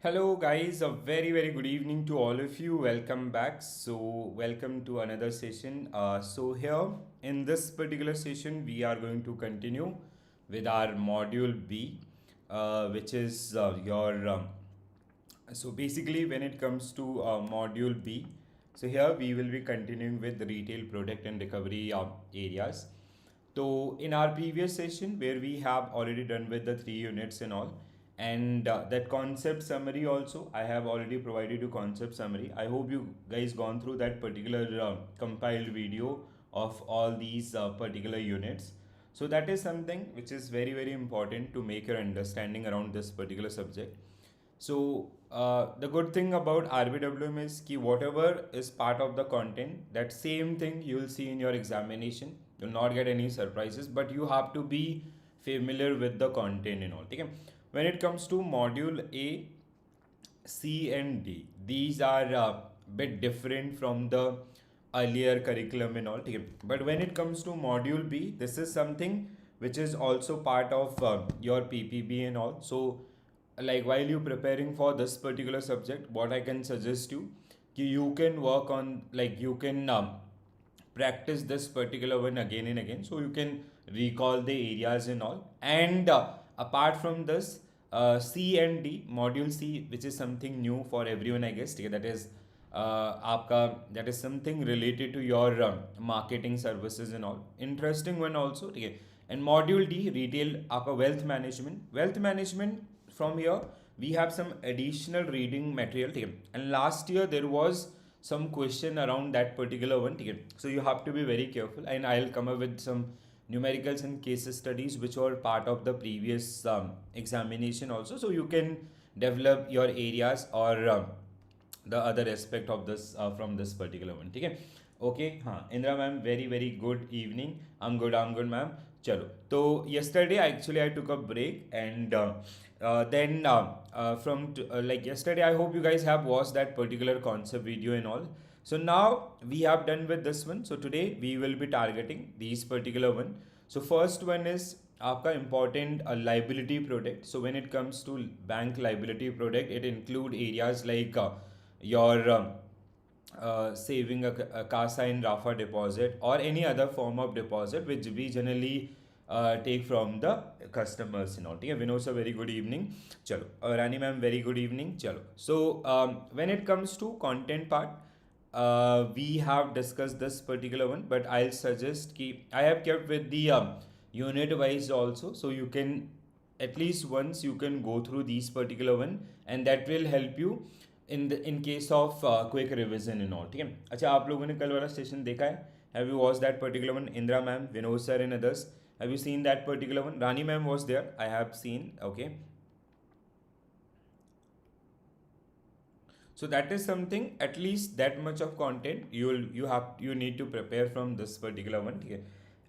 Hello guys, a very good evening to all of you. Welcome back. Welcome to another session. Here in this particular session we are going to continue with our module B, which is your so basically when it comes to module B, so here we will be continuing with the retail product and recovery areas. So in our previous session where we have already done with the 3 units and all, and that concept summary also I have already provided you concept summary. I hope you guys gone through that particular compiled video of all these particular units. So that is something which is very important to make your understanding around this particular subject. So the good thing about RBWM is कि whatever is part of the content, that same thing you will see in your examination. You'll not get any surprises, but you have to be familiar with the content and all. Okay? When it comes to module A, C and D, these are a bit different from the earlier curriculum and all. Okay? But when it comes to module B, this is something which is also part of your PPB and all. So like while you preparing for this particular subject, what I can suggest you, you can work on, like you can practice this particular one again and again, so you can recall the areas and all. And apart from this, C and D, module C, which is something new for everyone I guess, that is that is something related to your marketing services and all, interesting one also. Okay. And module D, retail, आपका wealth management from here we have some additional reading material. Okay. And last year there was some question around that particular one. Okay. So you have to be very careful, and I'll come up with some numericals and case studies which were part of the previous examination also, so you can develop your areas or the other aspect of this from this particular one. Okay. Okay. Indra ma'am, very good evening. I'm good ma'am. Chalo. So yesterday actually I took a break, and then from like yesterday, I hope you guys have watched that particular concept video and all. So now we have done with this one. So today we will be targeting these particular one. So first one is आपका important liability product. So when it comes to bank liability product, it include areas like your saving a CASA in Rafa deposit or any other form of deposit which we generally take from the customers and all. Okay, Vinod sir, very good evening. Chalo. Rani ma'am, very good evening. Chalo. So when it comes to content part, we have discussed this particular one, but I'll suggest ki I have kept with the unit wise also, so you can at least once you can go through these particular one, and that will help you in case of quick revision and all. ठीक है. अच्छा, आप लोगों ने कल वाला session देखा है? Have you watched that particular one? Indra ma'am, Vinod sir and others, have you seen that particular one? Rani ma'am was there. I have seen. Okay. So that is something, at least that much of content you need to prepare from this particular one. Okay.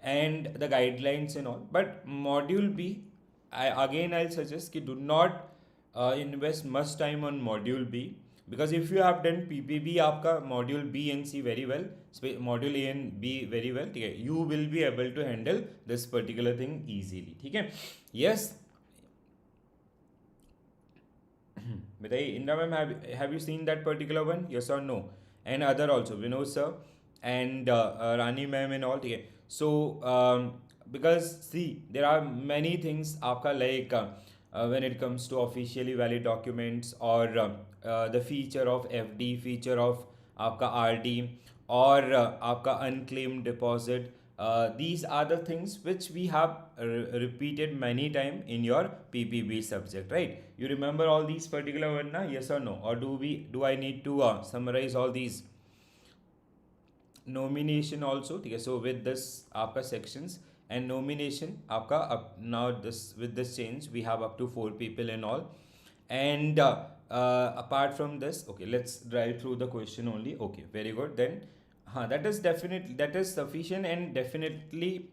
And the guidelines and all. But module B, I'll suggest कि do not invest much time on module B, because if you have done PPB आपका module B and C very well, module A and B very well, ठीक है, you will be able to handle this particular thing easily. ठीक है. Yes. बताइए Indira ma'am, have you seen that particular one? Yes or no? And other also, Vinod sir and Rani ma'am and all. ठीक है. So because see, there are many things आपका like when it comes to officially valid documents or the feature of FD, feature of आपका RD और आपका unclaimed deposit. These are the things which we have repeated many time in your PPB subject, right? You remember all these particular one, na? Yes or no? Or do I need to summarize all these? Nomination also, okay. So with this आपका sections and nomination आपका up now, this with this change we have up to 4 people and all. And apart from this, okay, let's drive through the question only. Okay, very good. Then that is definitely, that is sufficient and definitely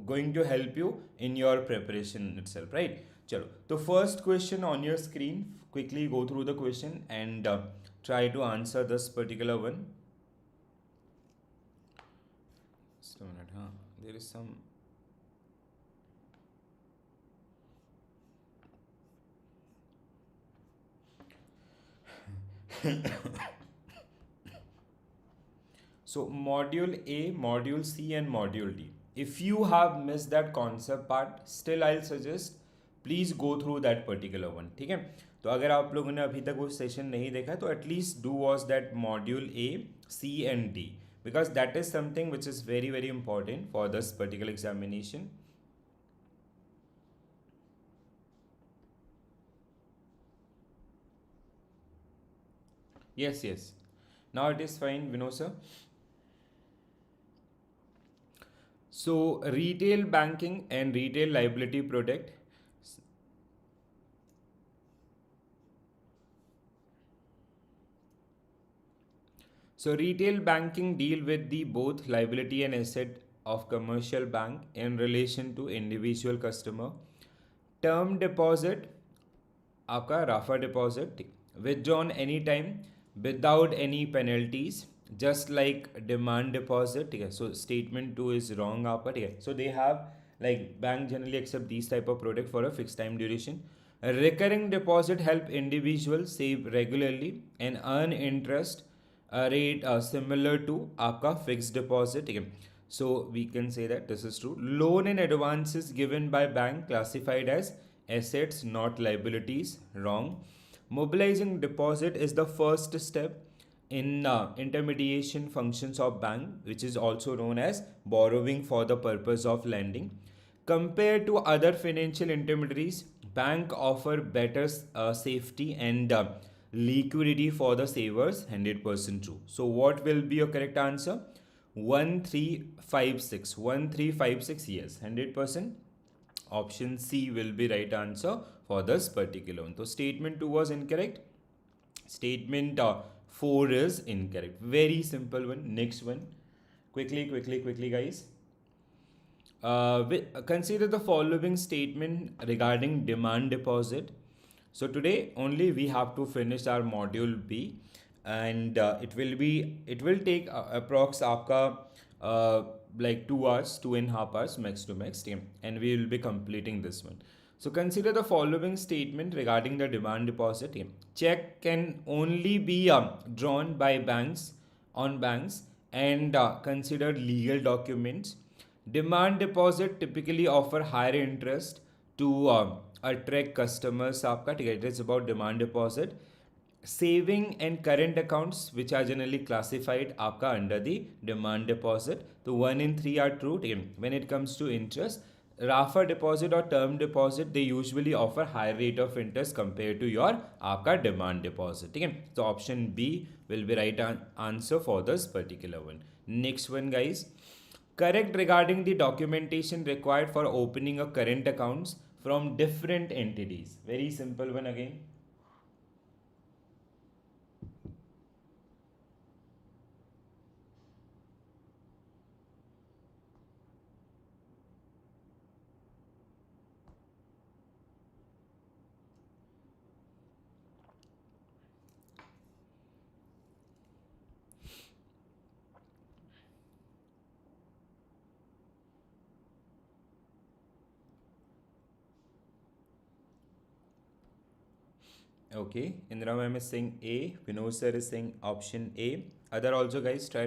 going to help you in your preparation itself, right? Chalo. So first question on your screen, quickly go through the question and try to answer this particular one. Just a minute, there is some. So module A, module C and module D. If you have missed that concept part, still I'll suggest please go through that particular one. ठीक है? तो अगर आप लोगों ने अभी तक वो सेशन नहीं देखा तो at least do watch that module A C and D because that is something which is very very important for this particular examination. Yes, yes, now it is fine, Vinod sir. So retail banking and retail liability product. So retail banking deal with the both liability and asset of commercial bank in relation to individual customer. Term deposit आपका राफा deposit withdrawn anytime without any penalties just like demand deposit. ठीक है, so statement 2 is wrong आपका. ठीक है, so they have like bank generally accept these type of product for a fixed time duration. A recurring deposit help individuals save regularly and earn interest rate similar to आपका fixed deposit. ठीक है, so we can say that this is true. Loan and advances given by bank classified as assets not liabilities, wrong. Mobilizing deposit is the first step in intermediation functions of bank, which is also known as borrowing for the purpose of lending. Compared to other financial intermediaries, bank offer better safety and liquidity for the savers. 100% true. So what will be your correct answer? 1356. 1356, yes, 100%. Option C will be right answer for this particular one. So statement 2 was incorrect. Statement 4 is incorrect. Very simple one. Next one. Quickly guys. Consider the following statement regarding demand deposit. So today only we have to finish our module B, and it will take approx आपका like 2 hours, 2.5 hours max to max time, and we will be completing this one. So consider the following statement regarding the demand deposit. Check can only be drawn by banks on banks and consider legal documents. Demand deposit typically offer higher interest to attract customers. आपका ठीक है, it is about demand deposit. Saving and current accounts which are generally classified आपका under the demand deposit. तो 1 in 3 are true. When it comes to interest, राफा deposit or term deposit they usually offer higher rate of interest compared to your आपका demand deposit. ठीक है, तो option B will be right answer for this particular one. Next one guys. Correct regarding the documentation required for opening a current accounts from different entities. Very simple one again. Okay, Indra ma'am is saying A, Vinod sir is saying option A. Other also guys, try.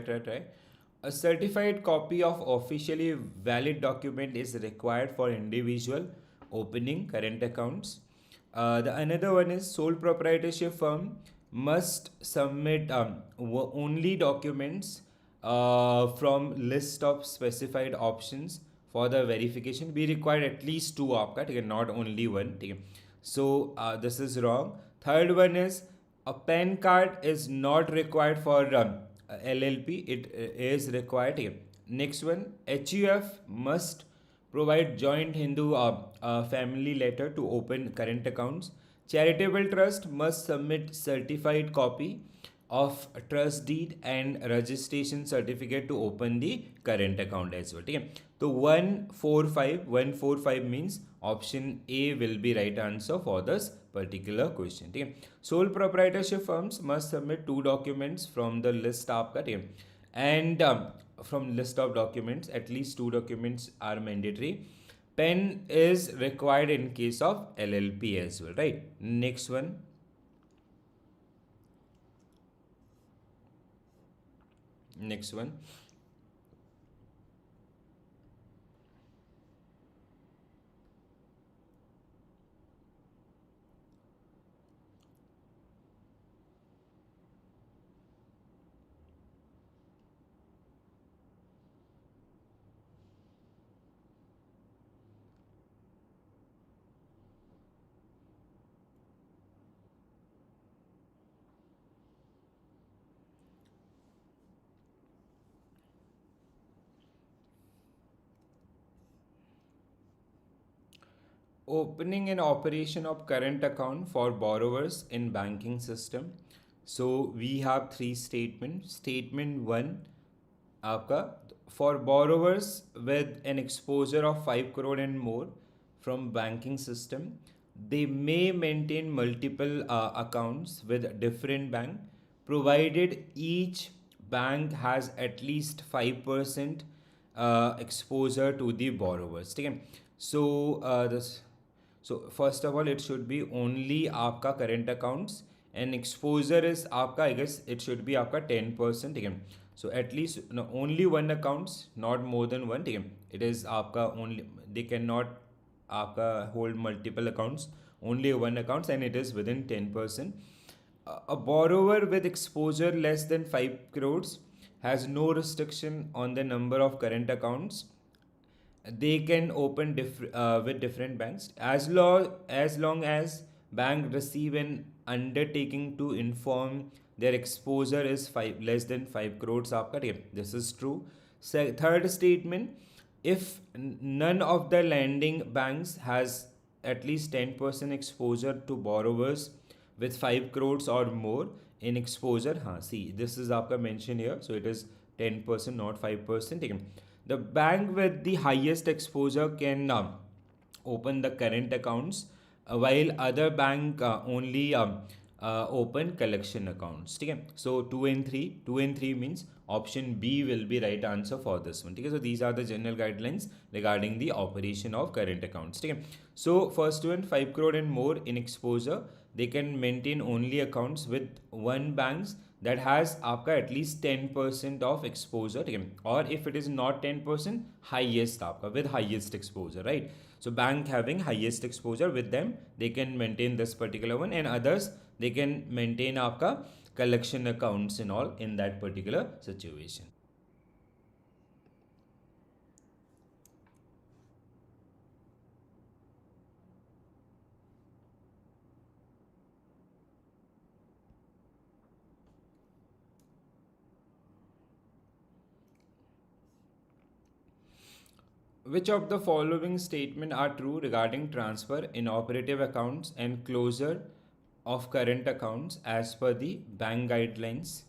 A certified copy of officially valid document is required for individual opening current accounts. The another one is sole proprietorship firm must submit only documents from list of specified options for the verification. We require at least 2 आपका, ठीक है, not only one. ठीक है, so this is wrong. Third one is a PAN card is not required for LLP. It is required here. Next one, HUF must provide joint Hindu family letter to open current accounts. Charitable trust must submit certified copy of trust deed and registration certificate to open the current account as well. Okay? So 145 means option A will be right answer for this particular question. Okay? Sole proprietorship firms must submit 2 documents from the list आपका, ठीक है, and from list of documents at least 2 documents are mandatory. PAN is required in case of LLP as well, right? Next one. Next one. Opening and operation of current account for borrowers in banking system. So we have three statements. Statement one, आपका for borrowers with an exposure of 5 crore and more from banking system, they may maintain multiple accounts with different bank, provided each bank has at least 5% exposure to the borrowers. ठीक है. So first of all, it should be only आपका current accounts and exposure is आपका, I guess it should be आपका 10%. ठीक है. So at least no, only one accounts, not more than one. ठीक है. It is आपका only, they cannot आपका hold multiple accounts, only one accounts, and it is within 10%. A borrower with exposure less than 5 crores has no restriction on the number of current accounts they can open with different banks as long as bank receive an undertaking to inform their exposure is 5 less than 5 crores आपका. ठीक है. This is true. Third statement, if none of the lending banks has at least 10% exposure to borrowers with 5 crores or more in exposure, हाँ, see this is आपका mention here, so it is 10%, not 5%. ठीक है. The bank with the highest exposure can open the current accounts, while other bank only open collection accounts. ठीक है. So 2 and 3 means option B will be right answer for this one. ठीक है. So these are the general guidelines regarding the operation of current accounts. ठीक है. So first one, 5 crore and more in exposure, they can maintain only accounts with one banks that has आपका at least 10% of exposure. ठीक है. Or if it is not 10%, highest आपका with highest exposure, right? So bank having highest exposure with them, they can maintain this particular one, and others they can maintain आपका collection accounts and all in that particular situation. Which of the following statement are true regarding transfer in operative accounts and closure of current accounts as per the bank guidelines?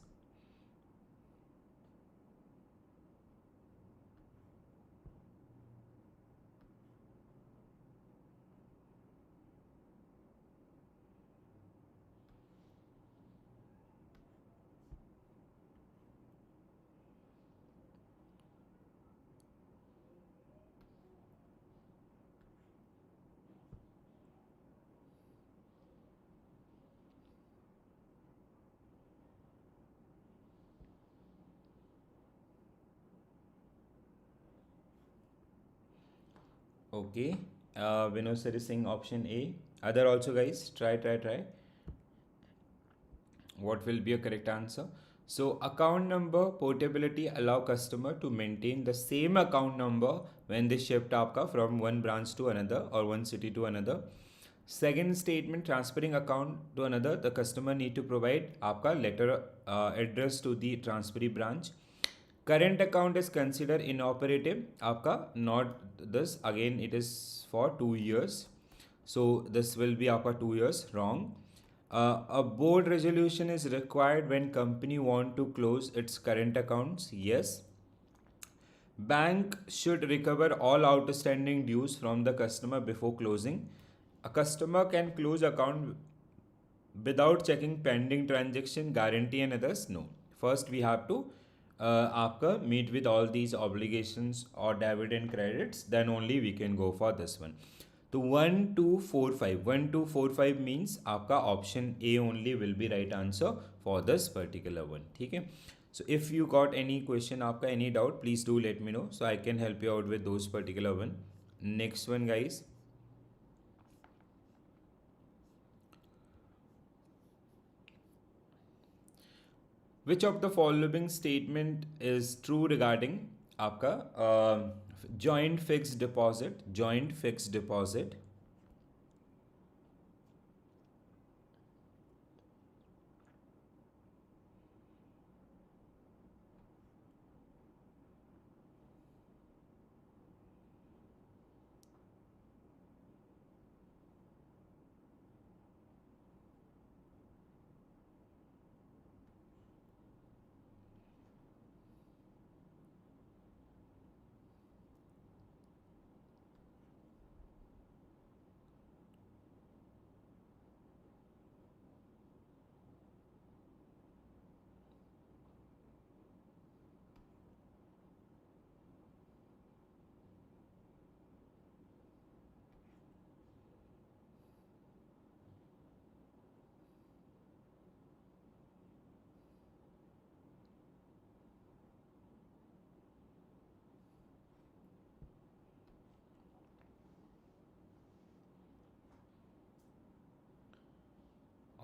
Okay. Vinod sir is saying option A. Other also guys, try. What will be a correct answer? So account number portability allow customer to maintain the same account number when they shift आपका from one branch to another or one city to another. Second statement, transferring account to another, the customer need to provide आपका letter address to the transferee branch. Current account is considered inoperative आपका, not this, again it is for 2 years, so this will be आपका 2 years, wrong. A board resolution is required when company want to close its current accounts, yes. Bank should recover all outstanding dues from the customer before closing. A customer can close account without checking pending transaction, guarantee and others, no. First we have to आपका meet with all these obligations or debit and credits, then only we can go for this one. तो 1 2 4 5 1 2 4 5 means आपका option A only will be right answer for this particular one. ठीक है. So if you got any question, आपका any doubt, please do let me know so I can help you out with those particular one. Next one, guys. Which of the following statement is true regarding आपका joint fixed deposit? Joint fixed deposit.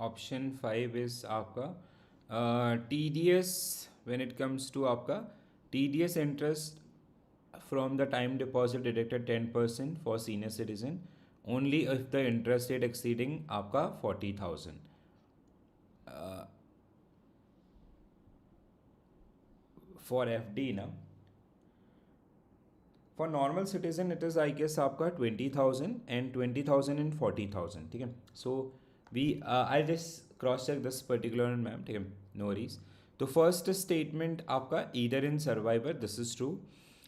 Option 5 is आपका TDS when it comes to आपका TDS interest from the time deposit deducted 10% for senior citizen only if the interest rate exceeding आपका 40,000. For FD ना, for normal citizen it is I guess आपका 20,000 and 20,000 and 40,000. ठीक है. So we I'll just cross check this particular one, ma'am. ठीक है, no worries. तो first statement आपका either in survivor, this is true.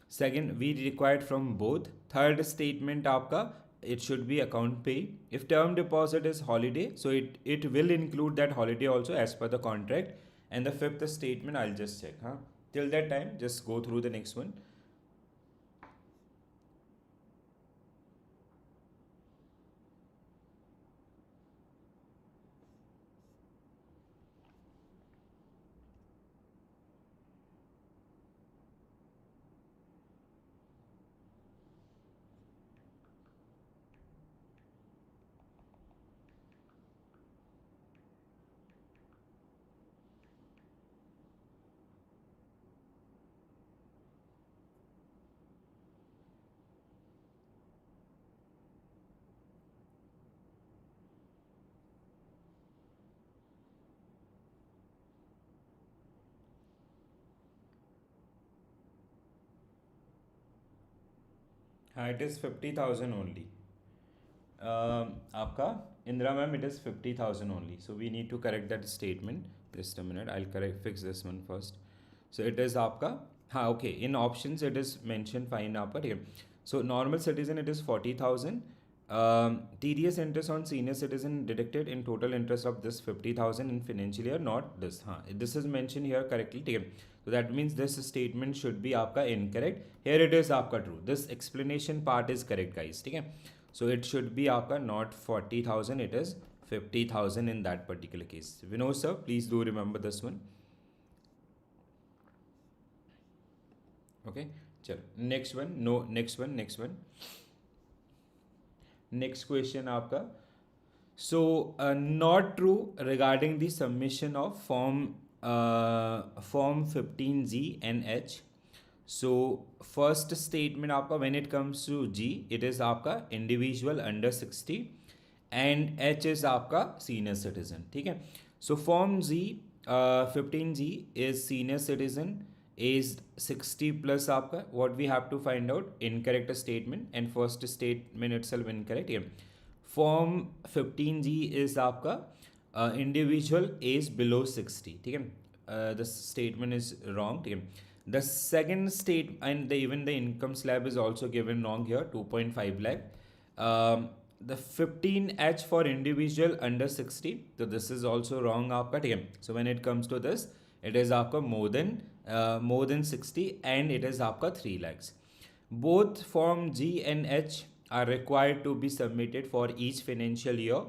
Second, we required from both. Third statement आपका it should be account pay. If term deposit is holiday, so it will include that holiday also as per the contract. And the fifth statement I'll just check. Huh? Till that time, just go through the next one. It is 50,000 only. आपका Indra ma'am, it is 50,000 only. So we need to correct that statement. Just a minute, I'll fix this one first. So it is आपका हाँ okay. In options it is mentioned fine आपका ठीक है. So normal citizen it is 40,000. TDS interest on senior citizen deducted in total interest of this 50,000 in financial year, not this. हाँ, this is mentioned here correctly ठीक है. So that means this statement should be आपका incorrect. Here it is आपका true. This explanation part is correct, guys. ठीक है. So it should be आपका not 40,000. It is 50,000 in that particular case. Vinod sir, please do remember this one. Okay. चलो next one. No, next one. Next question आपका. So not true regarding the submission of form 15G and H. So first statement आपका when it comes to G it is आपका individual under 60 and H is आपका senior citizen. ठीक है. So form G 15G is senior citizen aged 60 plus आपका. What we have to find out? Incorrect statement and first statement itself incorrect. Yeah. Form 15G is आपका individual age below 60. ठीक है. The statement is wrong. ठीक है. The second state and even the income slab is also given wrong here, 2.5 lakh. The 15H for individual under 60, so this is also wrong आपका. ठीक है. So when it comes to this, it is आपका more than 60 and it is आपका 3 lakhs. Both form G and H are required to be submitted for each financial year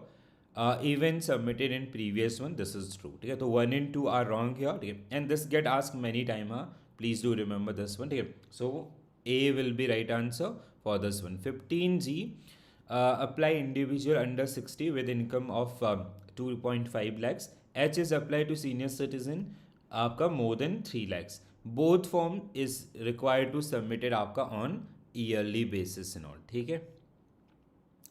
even submitted in previous one, this is true. Okay, so 1 and 2 are wrong here. Okay, and this get asked many time. Please do remember this one. Okay, so A will be right answer for this one. 15G, apply individual under 60 with income of 2.5 lakhs. H is applied to senior citizen आपका more than 3 lakhs. Both form is required to submitted आपका on yearly basis and all. ठीक है,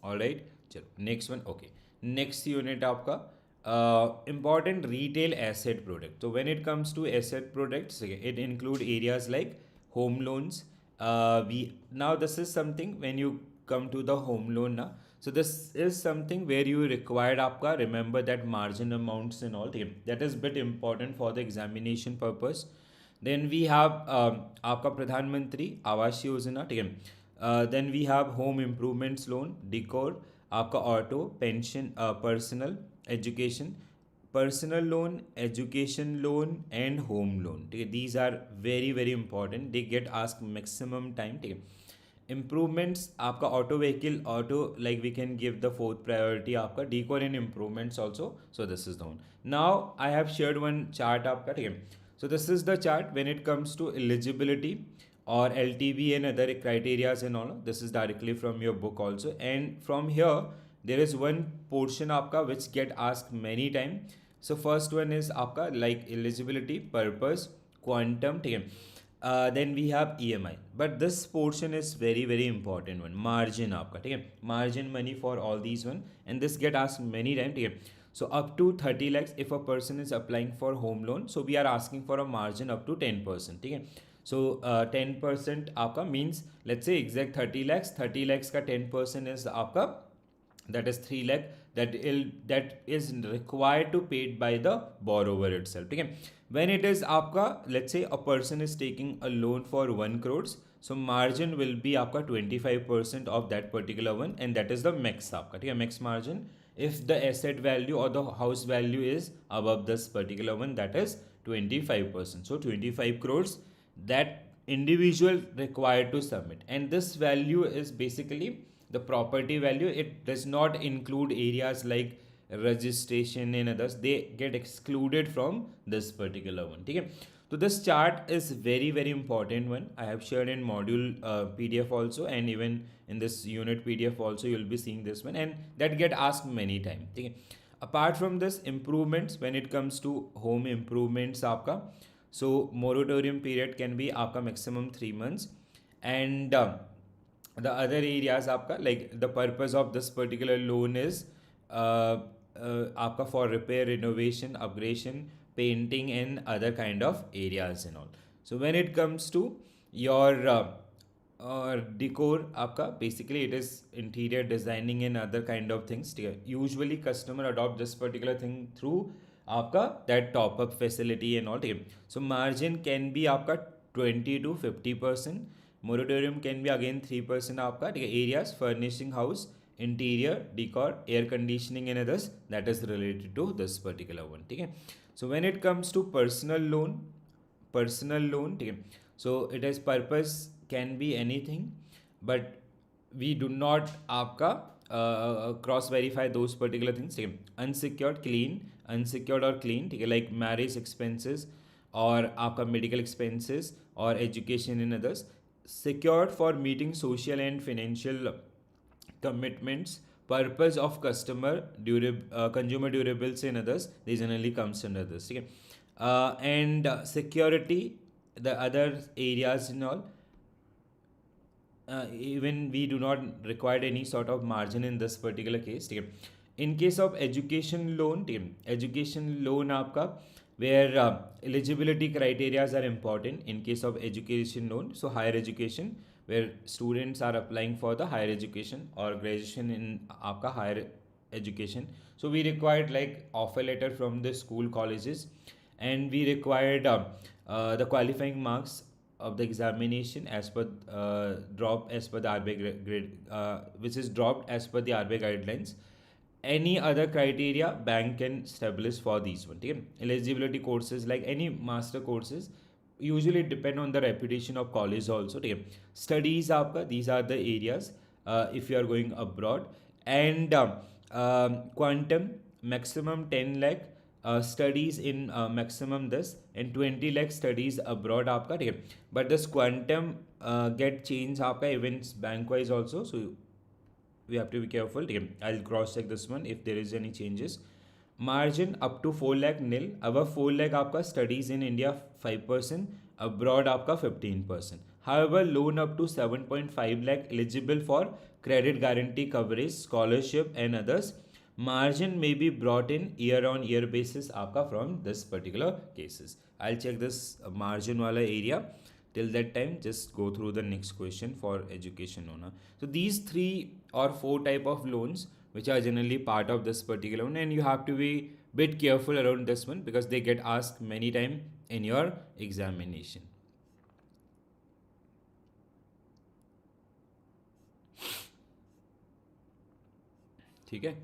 all right. चलो next one. Okay, next unit आपका important retail asset product. So when it comes to asset products, it include areas like home loans. We now this is something when you come to the home loan now. So this is something where you required आपका remember that margin amounts and all. That is bit important for the examination purpose. Then we have आपका प्रधानमंत्री आवास योजना. ठीक है. Then we have home improvements loan, decor, आपका auto, pension, personal, education, personal loan, education loan and home loan. ठीक है, these are very very important. They get asked maximum time. ठीक है. Improvements आपका auto vehicle, auto like we can give the fourth priority आपका decor and improvements also. So this is the one. Now I have shared one chart आपका. ठीक है. So this is the chart when it comes to eligibility or LTV and other criterias and all. This is directly from your book also. And from here there is one portion आपका which get asked many time. So first one is आपका like eligibility, purpose, quantum. ठीक है. Then we have EMI, but this portion is very very important one. Margin आपका. ठीक है, margin money for all these one, and this get asked many time. ठीक है. So up to 30 lakhs if a person is applying for home loan, so we are asking for a margin up to 10%. ठीक है. So 10% आपका means let's say exact 30 lakhs. 30 lakhs का 10% is आपका, that is 3 lakh, that is required to paid by the borrower itself. ठीक है. When it is आपका let's say a person is taking a loan for 1 crores, so margin will be आपका 25% of that particular one, and that is the max आपका. ठीक है, max margin if the asset value or the house value is above this particular one, that is 25%. So 25 crores that individual required to submit, and this value is basically the property value. It does not include areas like registration and others. They get excluded from this particular one. ठीक है. So this chart is very very important one. I have shared in module PDF also, and even in this unit PDF also you will be seeing this one, and that get asked many time. ठीक है. Apart from this, improvements, when it comes to home improvements आपका, so moratorium period can be आपका maximum 3 months, and the other areas आपका like the purpose of this particular loan is आपका for repair, renovation, upgradation, painting and other kind of areas and all. So when it comes to your decor आपका, basically it is interior designing and other kind of things. Usually customer adopt this particular thing through आपका that top up facility and all. So margin can be आपका 20 to 50%. Moratorium can be again 3% आपका. ठीक है. Areas furnishing house, interior, decor, air conditioning and others, that is related to this particular one. ठीक है. So when it comes to personal loan, ठीक है, so it is purpose can be anything, but we do not आपका cross verify those particular things. ठीक है. Unsecured, clean, unsecured or clean. ठीक है, like marriage expenses और आपका medical expenses or education and others. Secured for meeting social and financial commitments. Purpose of customer consumer durables and others, they generally comes under this. Okay. And security, the other areas and all, even we do not require any sort of margin in this particular case. Okay. In case of education loan, education loan आपका where eligibility criteria are important in case of education loan. So higher education, where students are applying for the higher education or graduation in आपका higher education. So we required like offer letter from the school colleges, and we required the qualifying marks of the examination as per drop as per the RBI grade, which is dropped as per the RBI guidelines. Any other criteria bank can establish for these one. Okay? Eligibility courses like any master courses usually depend on the reputation of college also. Okay? Studies आपका, these are the areas if you are going abroad, and Quantum maximum 10 lakh studies in maximum this and 20 lakh studies abroad आपका ठीक है. But this quantum get change आपका events bank wise also, so we have to be careful. ठीक है. I'll cross check this one if there is any changes. Margin up to 4 lakh nil, above 4 lakh आपका studies in India 5%, abroad आपका 15%. However, loan up to 7.5 lakh eligible for credit guarantee coverage, scholarship and others. Margin may be brought in year on year basis आपका from this particular cases. I'll check this margin वाला area. Till that time, just go through the next question for education owner. So these 3 or 4 type of loans which are generally part of this particular one, and you have to be bit careful around this one because they get asked many time in your examination. ठीक है.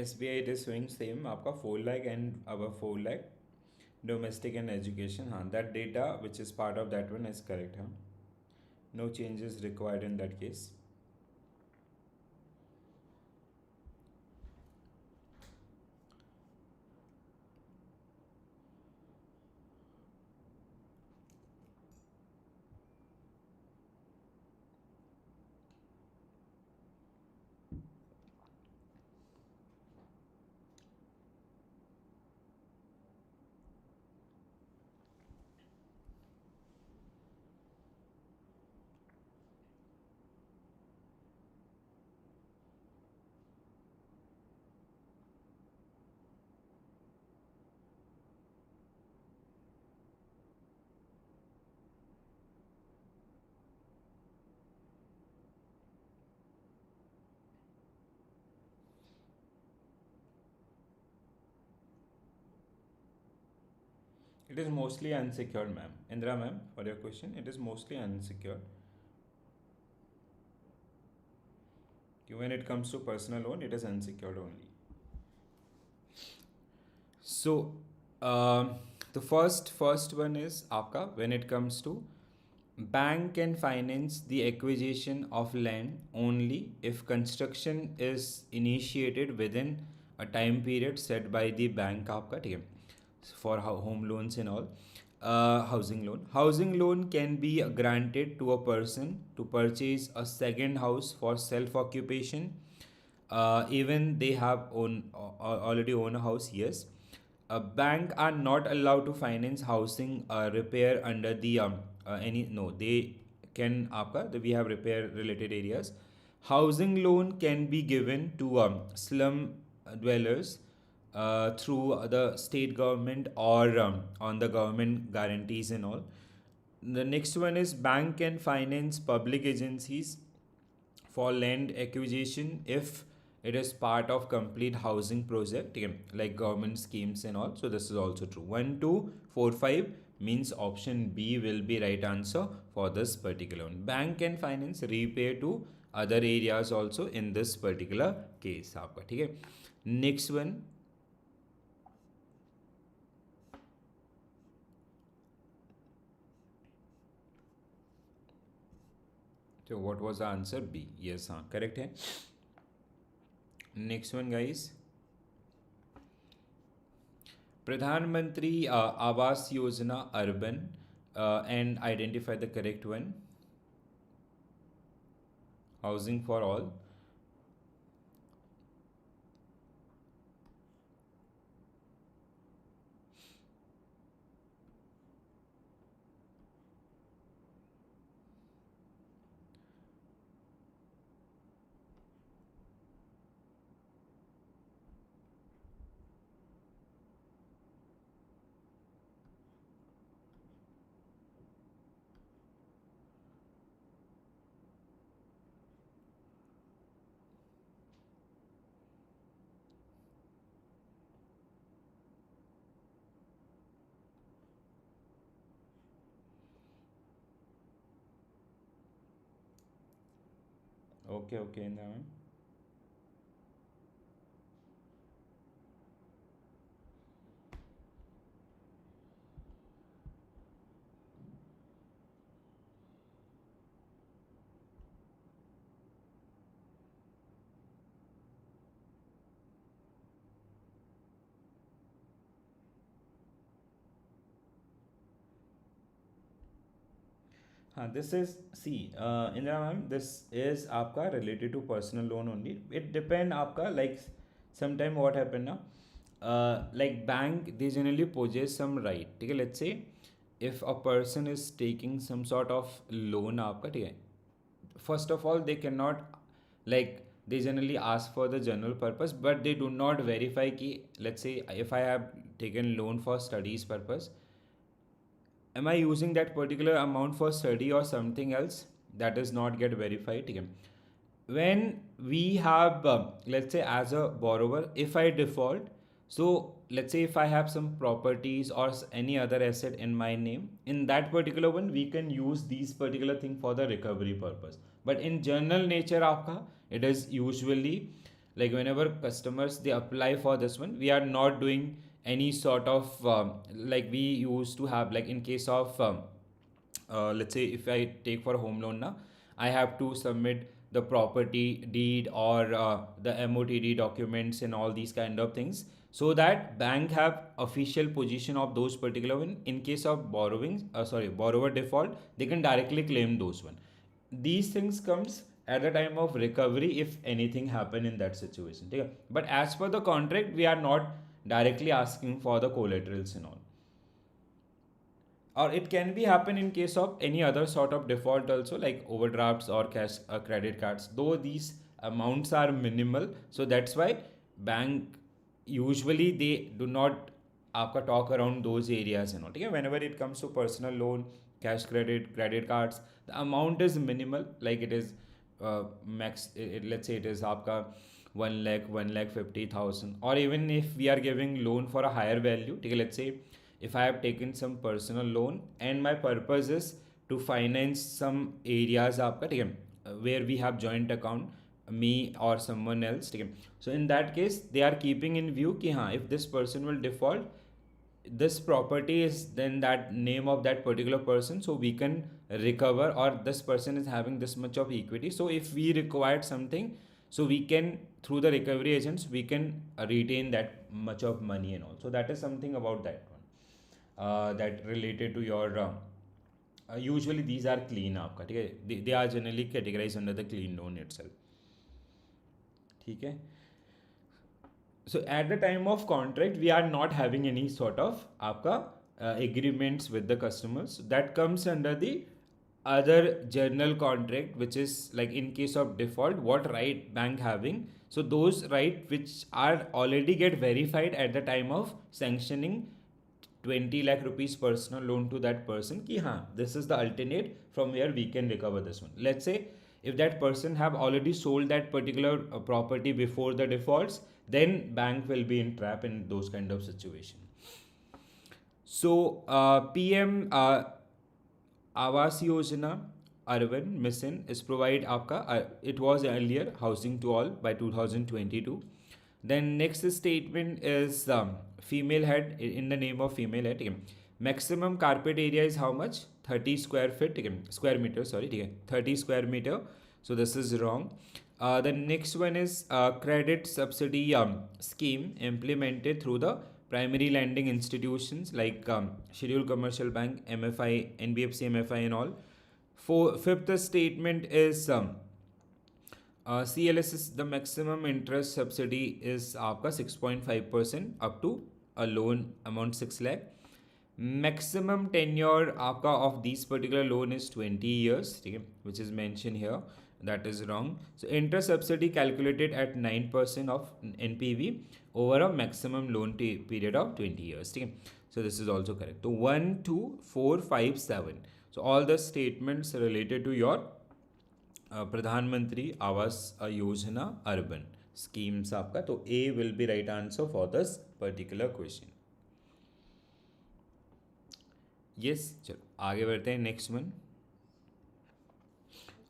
SBI it is showing same आपका 4 lakh and above 4 lakh domestic and education. हाँ, that data which is part of that one is correct. हाँ, no changes required in that case. It is mostly unsecured, ma'am. Indra, ma'am, for your question, it is mostly unsecured. When it comes to personal loan, it is unsecured only. So, the first one is आपका when it comes to bank can finance the acquisition of land only if construction is initiated within a time period set by the bank आपका ठीक है. For home loans and all. Housing loan can be granted to a person to purchase a second house for self occupation, even they have already own a house. Yes, a bank are not allowed to finance housing repair under the any no they can आपका we have repair related areas. Housing loan can be given to slum dwellers through the state government or on the government guarantees and all. The next one is bank can finance public agencies for land acquisition if it is part of complete housing project, okay, like government schemes and all. So this is also true. 1, 2, 4, 5 means option B will be right answer for this particular one. Bank can finance repair to other areas also in this particular case. Okay. Next one. So what was the answer? B. Yes, correct है. Next one, guys. Pradhanmantri Awas Yojana Urban and identify the correct one. Housing for all. Okay okay Indira ma'am. हाँ, this is C Indira ma'am, this is आपका related to personal loan only. It depend आपका like sometime what happen ना, like bank they generally poses some right, ठीक है। Let's say if a person is taking some sort of loan आपका, ठीक है, first of all they cannot, like they generally ask for the general purpose but they do not verify ki, let's say if I have taken loan for studies purpose, am I using that particular amount for study or something else, that is not get verified, okay? When we have let's say as a borrower, if I default, so let's say if I have some properties or any other asset in my name, in that particular one we can use these particular thing for the recovery purpose. But in general nature aapka, it is usually like whenever customers they apply for this one, we are not doing any sort of like we used to have, like in case of let's say if I take for home loan now, I have to submit the property deed or the MOTD documents and all these kind of things, so that bank have official position of those particular one. In case of borrowing sorry borrower default, they can directly claim those one. These things comes at the time of recovery if anything happen in that situation, okay? But as per the contract we are not directly asking for the collaterals and all. Or it can be happen in case of any other sort of default also, like overdrafts or cash credit cards, though these amounts are minimal, so that's why bank usually they do not आपका talk around those areas and all, ठीक है? Whenever it comes to personal loan, cash credit cards, the amount is minimal, like it is max let's say it is आपका 1 lakh 1,50,000, or even if we are giving loan for a higher value, ठीक है? Let's say if I have taken some personal loan and my purpose is to finance some areas आपका, ठीक है, where we have joint account, me or someone else, ठीक है? So in that case they are keeping in view कि हाँ, if this person will default, this property is then that name of that particular person, so we can recover, or this person is having this much of equity, so if we required something, so we can through the recovery agents we can retain that much of money and all. So that is something about that one that related to your usually these are clean आपका, ठीक है? They are generally categorized under the clean loan itself, ठीक है? So at the time of contract we are not having any sort of आपका agreements with the customers, that comes under the other general contract, which is like in case of default what right bank having, so those right which are already get verified at the time of sanctioning 20 lakh rupees personal loan to that person ki हाँ, this is the alternate from where we can recover this one. Let's say if that person have already sold that particular property before the defaults, then bank will be in trap in those kind of situation. So PM Awas Yojana Urban Mission is provide आपका it was earlier housing to all by 2022. Then next statement is female head in the name of female head, ठीक है? Maximum carpet area is how much? 30 square feet, ठीक है? Square meter, sorry, ठीक है? 30 square meter. So this is wrong. The next one is credit subsidy scheme implemented through the primary lending institutions like Scheduled Commercial Bank, MFI, NBFC, MFI and all. Fifth statement is CLS is the maximum interest subsidy is आपका 6.5% up to a loan amount 6 lakh. Maximum tenure आपका of these particular loan is 20 years, ठीक है? Which is mentioned here. That is wrong. So interest subsidy calculated at 9% of NPV over a maximum loan period of 20 years, ठीक है? So this is also correct. So 1, 2, 4, 5, 7. So all the statements related to your प्रधानमंत्री Awas Yojana urban schemes आपका, तो A will be right answer for this particular question. Yes, चलो आगे बढ़ते हैं. Next one,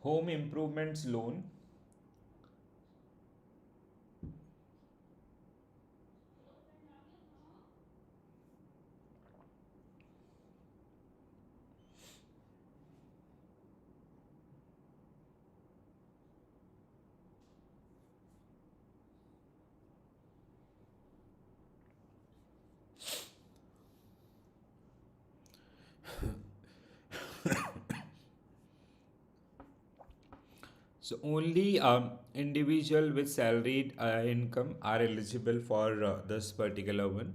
home improvements loan So only individual with salaried income are eligible for this particular one.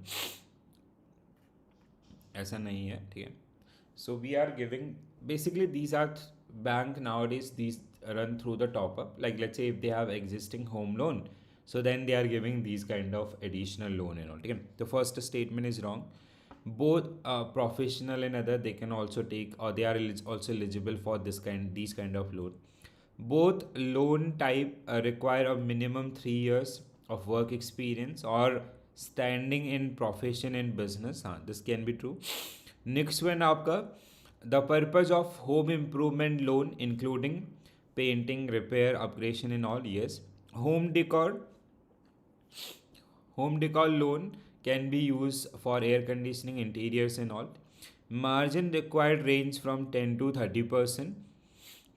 ऐसा नहीं है, ठीक है. So we are giving, basically these are bank nowadays, these run through the top up. Like let's say if they have existing home loan, so then they are giving these kind of additional loan and all. Okay? The first statement is wrong. Both professional and other, they can also take, or they are also eligible for these kind of loan. Both loan type require a minimum 3 years of work experience or standing in profession and business. हाँ, this can be true. Next one आपका, the purpose of home improvement loan including painting, repair, upgradation and all. Yes. Home decor loan can be used for air conditioning, interiors and all. Margin required range from 10 to 30%.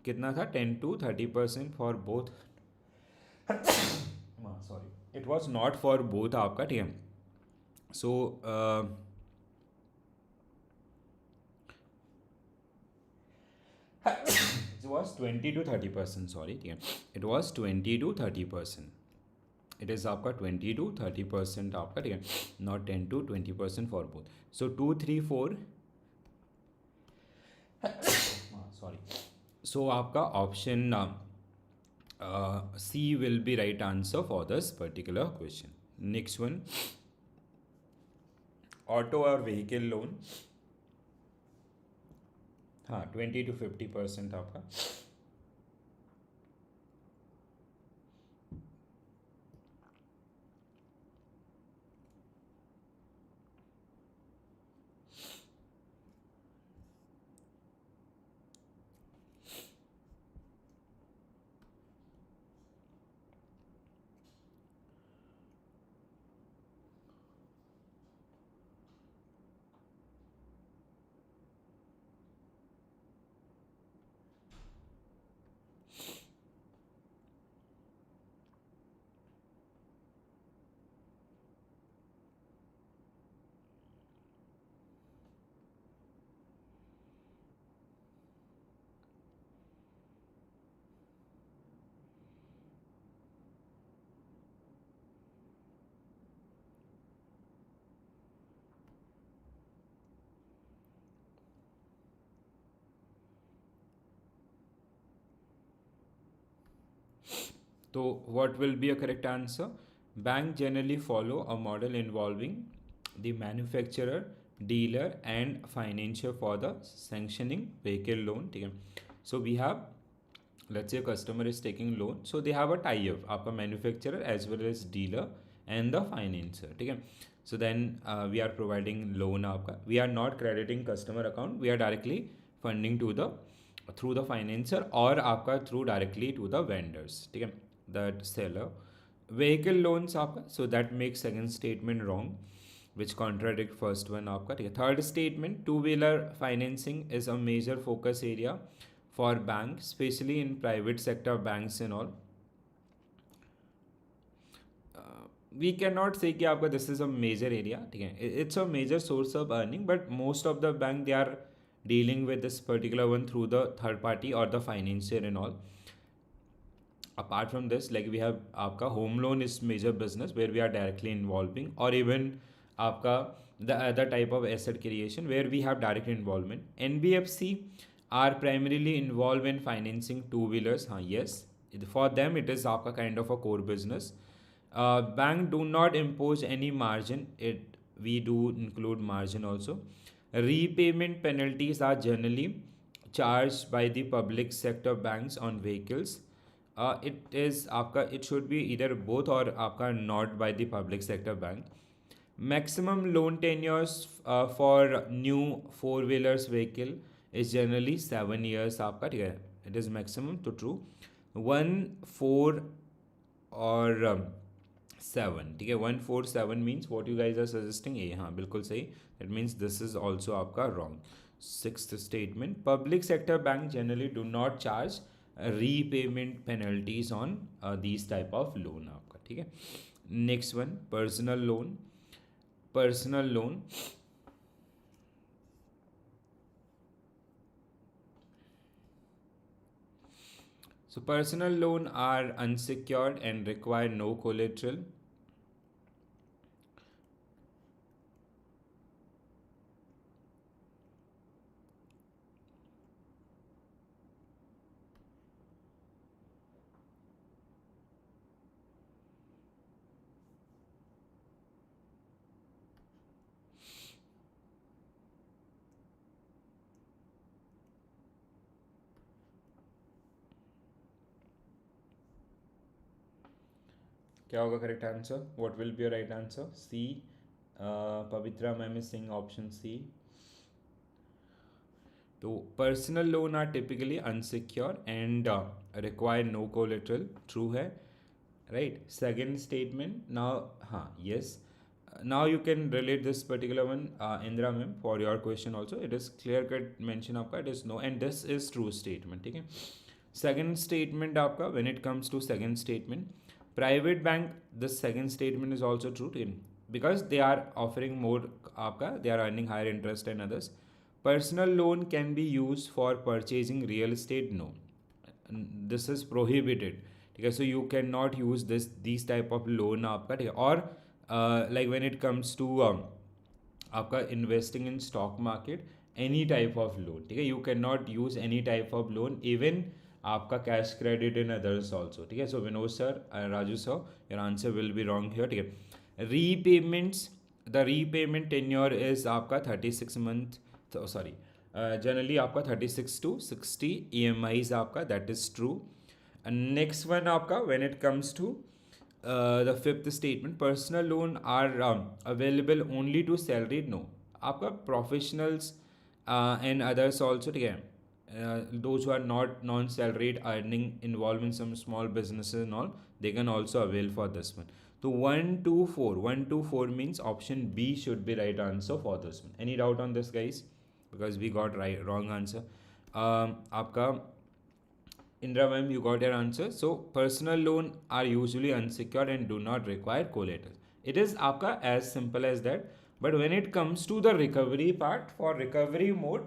कितना था? 10 to 30% for both. Sorry, it was not for both आपका, ठीक है. So it was 20 to 30%. Sorry, ठीक है. It was 20 to 30%. It is आपका 20 to 30% आपका, ठीक है. Not 10 to 20% for both. So 2, 3, 4. Sorry. So आपका option C will be right answer for this particular question. Next one, auto or vehicle loan. हाँ, 20 to 50% आपका. So what will be a correct answer? Bank generally follow a model involving the manufacturer, dealer and financier for the sanctioning vehicle loan. ठीक है. So we have, let's say a customer is taking loan, so they have a tie-up, आपका manufacturer as well as dealer and the financier. ठीक है. So then we are providing loan आपका. We are not crediting customer account. We are directly funding to the through the financier or आपका through directly to the vendors. ठीक है. That seller. Vehicle loans आपका, so that makes second statement wrong, which contradict first one आपका. ठीक है. Third statement, two-wheeler financing is a major focus area for banks, especially in private sector banks and all. We cannot say कि आपका this is a major area. ठीक है. It's a major source of earning, but most of the bank they are dealing with this particular one through the third party or the financier and all. Apart from this, like we have आपका home loan is major business where we are directly involving, or even आपका the other type of asset creation where we have direct involvement. NBFC are primarily involved in financing two-wheelers. हाँ, yes, for them it is आपका kind of a core business. Bank do not impose any margin. We do include margin also. Repayment penalties are generally charged by the public sector banks on vehicles. It is आपका, it should be either both or आपका not by the public sector bank. Maximum loan tenures for new four-wheelers vehicle is generally 7 years आपका, ठीक है. It is maximum to true. 1, 4 or 7, ठीक है. 1, 4, 7 means what you guys are suggesting A. हाँ, बिल्कुल सही. That means this is also आपका wrong. Sixth statement, public sector bank generally do not charge repayment penalties on these type of loan आपका, ठीक है. Next one, personal loan. Personal loan, So personal loan are unsecured and require no collateral. क्या होगा correct answer? What will be your right answer? C. Pavitra ma'am is saying option C. तो personal loan are typically unsecure and require no collateral. True है, right. Second statement now. हाँ, yes. Now you can relate this particular one, Indra ma'am, for your question also. It is clear cut mention आपका, it is no, and this is true statement. ठीक है. Second statement आपका, when it comes to second statement, private bank, the second statement is also true, ठीक है, because they are offering more आपका, they are earning higher interest than others. Personal loan can be used for purchasing real estate. No, this is prohibited. ठीक है. So you cannot use these type of loan आपका, ठीक है. और like when it comes to आपका investing in stock market, any type of loan, ठीक है, you can not use any type of loan, even आपका cash credit in others also. ठीक है. So Vinod sir, Raju sir, your answer will be wrong here. ठीक है. Repayments, the repayment tenure is आपका 36 month, sorry, generally आपका 36 to 60 EMIs आपका, that is true. Next one आपका, when it comes to the fifth statement, personal loan are available only to salaried. No, आपका professionals and others also, ठीक है, those who are not non-salaried earning involved in some small businesses and all, they can also avail for this one. So 1 2 4 means option B should be right answer for this one. Any doubt on this, guys? Because we got right wrong answer. आपका Indra ma'am, you got your answer. So personal loan are usually unsecured and do not require collateral. It is आपका as simple as that. But when it comes to the recovery part, for recovery mode,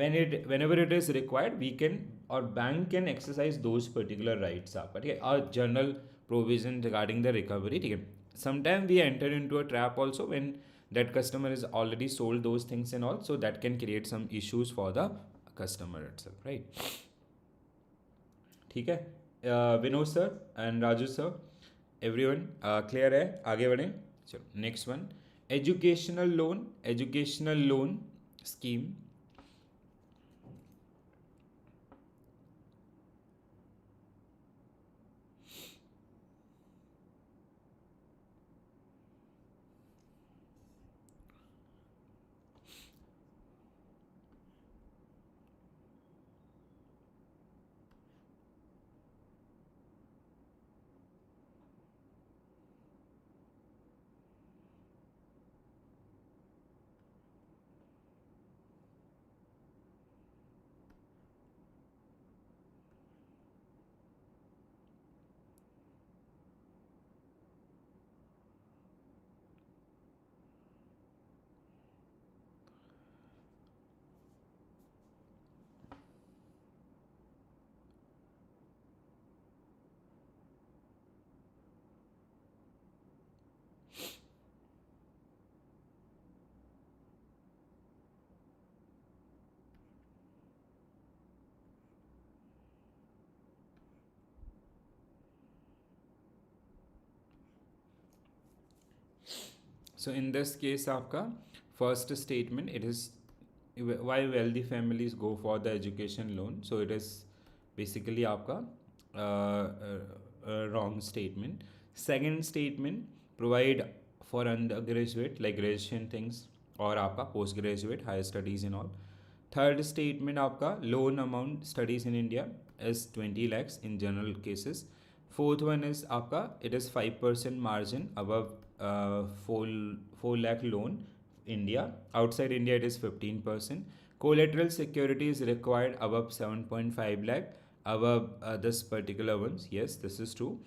whenever it is required, we can or bank can exercise those particular rights आपका, ठीक है, और general provision regarding the recovery. ठीक है. Sometimes we enter into a trap also when that customer is already sold those things and all, so that can create some issues for the customer itself, right? ठीक है. Vinod sir and Raju sir, everyone clear है? आगे बढ़ें. चलो next one, educational loan scheme. So in this case आपका first statement, it is why wealthy families go for the education loan. So it is basically आपका wrong statement. Second statement, provide for undergraduate like graduation things और आपका post graduate higher studies and all. Third statement आपका loan amount studies in India is 20 lakhs in general cases. Fourth one is आपका it is 5% margin above 4 lakh loan India. Outside India it is 15%. Collateral security is required above 7.5 lakh above this particular ones. Yes, this is true.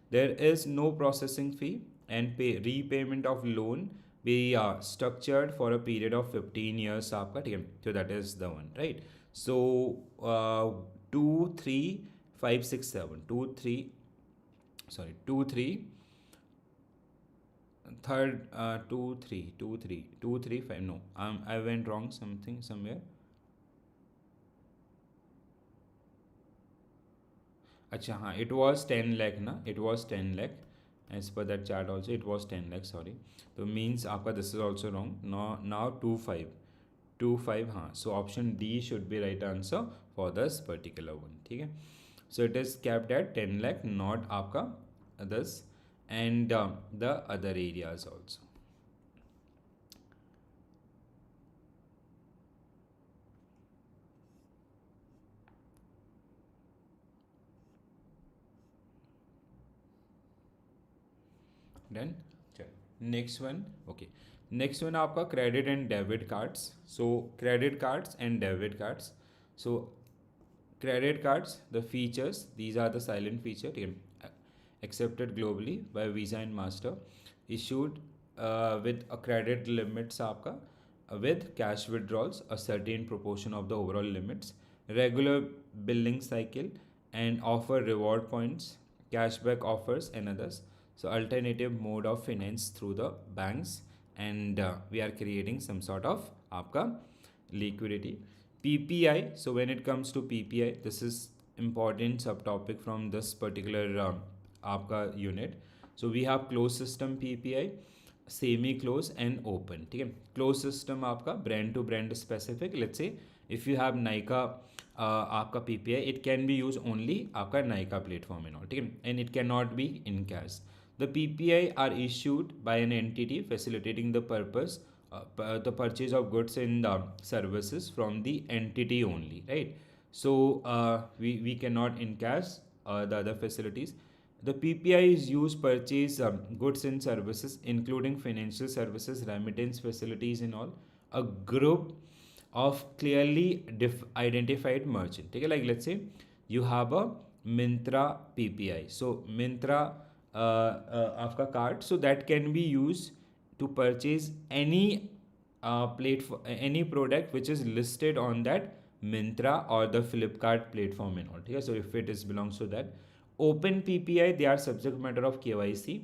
There is no processing fee and repayment of loan be structured for a period of 15 years आपका, ठीक है. So that is the one, right? So 2 3 5 6 7 2 3, sorry 2 3, third 2 3 2 3 2 3 5, no, I went wrong something somewhere. अच्छा हाँ, it was 10 lakh ना, it was 10 lakh as per that chart also, it was 10 lakh, sorry. तो means आपका this is also wrong. Now 2 5 हाँ, so option D should be right answer for this particular one. ठीक है, so it is capped at 10 lakh, not आपका this and the other areas also. Done. Next one, okay. Next one आपका credit and debit cards. So credit cards and debit cards. So credit cards, the features, these are the silent feature, accepted globally by Visa and Master, issued with a credit limits आपका with cash withdrawals, a certain proportion of the overall limits, regular billing cycle, and offer reward points, cashback offers, and others. So alternative mode of finance through the banks, and we are creating some sort of आपका liquidity. PPI, so when it comes to PPI, this is important subtopic from this particular आपका unit. So we have closed system PPI, semi close and open. ठीक है, close system आपका brand to brand specific. Let's say if you have Nykaa आपका PPI, it can be use only आपका Nykaa platform and all. ठीक है, and it can not be in cash. The PPI are issued by an entity facilitating the purpose the purchase of goods and services from the entity only, right? So we cannot encash the other facilities. The PPI is used purchase goods and services, including financial services, remittance facilities, and all. A group of clearly identified merchant. Okay, like let's say you have a Myntra PPI. So Myntra आपका card, so that can be used to purchase any any product which is listed on that Myntra or the Flipkart platform and all. Okay, so if it is belongs to that. Open PPI, they are subject matter of KYC,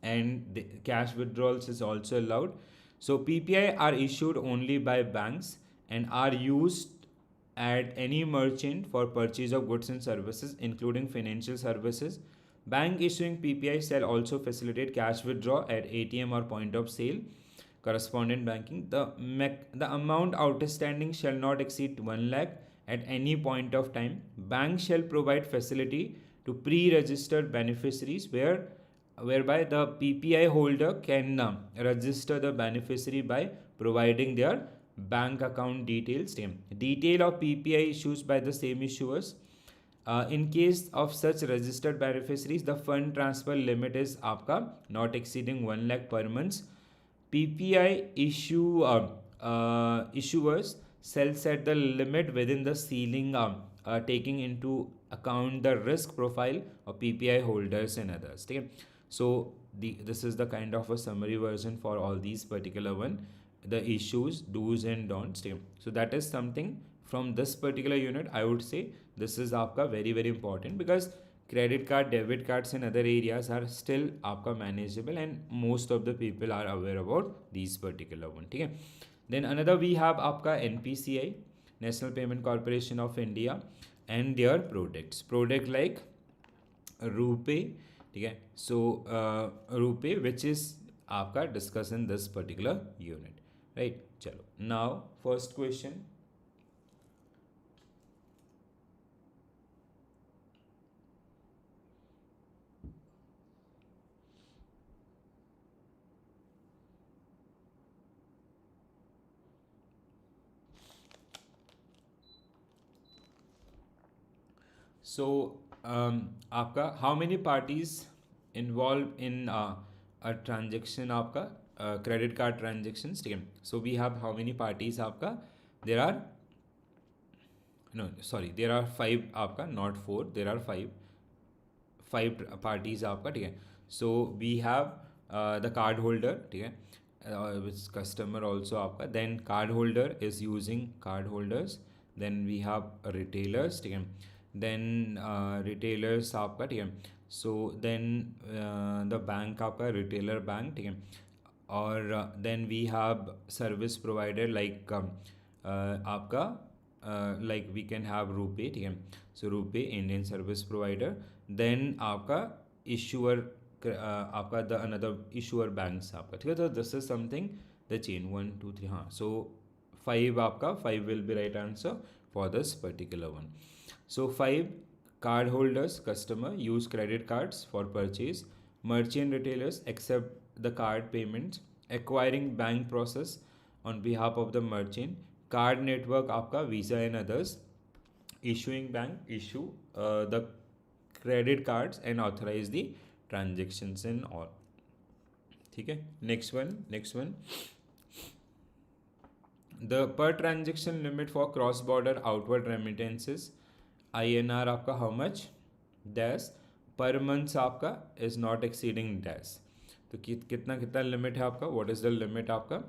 and the cash withdrawals is also allowed. So PPI are issued only by banks and are used at any merchant for purchase of goods and services, including financial services. Bank issuing PPI shall also facilitate cash withdrawal at ATM or point of sale. Correspondent banking, the amount outstanding shall not exceed 1 lakh at any point of time. Bank shall provide facility to pre-registered beneficiaries whereby the PPI holder can register the beneficiary by providing their bank account details. Detail of PPI issues by the same issuers. In case of such registered beneficiaries, the fund transfer limit is आपका not exceeding 1 lakh per month. PPI issuers shall set the limit within the ceiling, taking into account the risk profile of PPI holders and others. Okay? So this is the kind of a summary version for all these particular one, the issues, do's and don'ts. Okay? So that is something from this particular unit. I would say this is आपका very important, because credit card, debit cards and other areas are still आपका manageable and most of the people are aware about these particular one. ठीक है, then another we have आपका NPCI, National Payment Corporation of India, and their product like RuPay. ठीक है, so RuPay which is आपका discuss in this particular unit, right? चलो, now first question. So आपका how many parties involved in a transaction आपका credit card transactions. ठीक है, so we have how many parties आपका, there are there are 5 आपका, not 4, there are 5 parties आपका. ठीक है, so we have the card holder. ठीक है, with customer also आपका, then card holder is using card holders, then we have retailers. ठीक है, then retailers आपका, ठीक है. So then the बैंक आपका retailer बैंक, ठीक है. और then we have service provider like आपका like we can have RuPay, ठीक है. So RuPay Indian service provider. Then आपका issuer आपका the another issuer banks आपका, ठीक है. तो this is something the chain 1 2 3, हाँ. So 5 आपका 5 will be right answer for this particular one. So 5, cardholders customer use credit cards for purchase, merchant retailers accept the card payments, acquiring bank process on behalf of the merchant, card network आपका Visa and others, issuing bank issue the credit cards and authorize the transactions and all. ठीक है. Next one. The per transaction limit for cross border outward remittances INR आपका how much dash per month आपका is not exceeding dash. तो कितना कितना limit है आपका, what is the limit आपका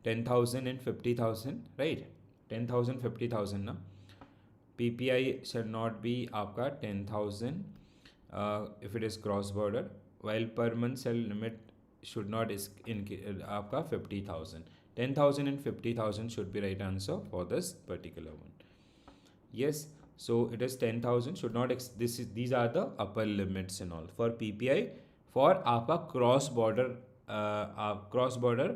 10,000 and 50,000, right? 10,000 50,000 ना. PPI should not be आपका 10,000 if it is cross border, while per month cell limit should not is in आपका 50,000. 10,000 and 50,000 should be right answer for this particular one. Yes, so it is 10,000 should not these are the upper limits and all for PPI for आपका cross border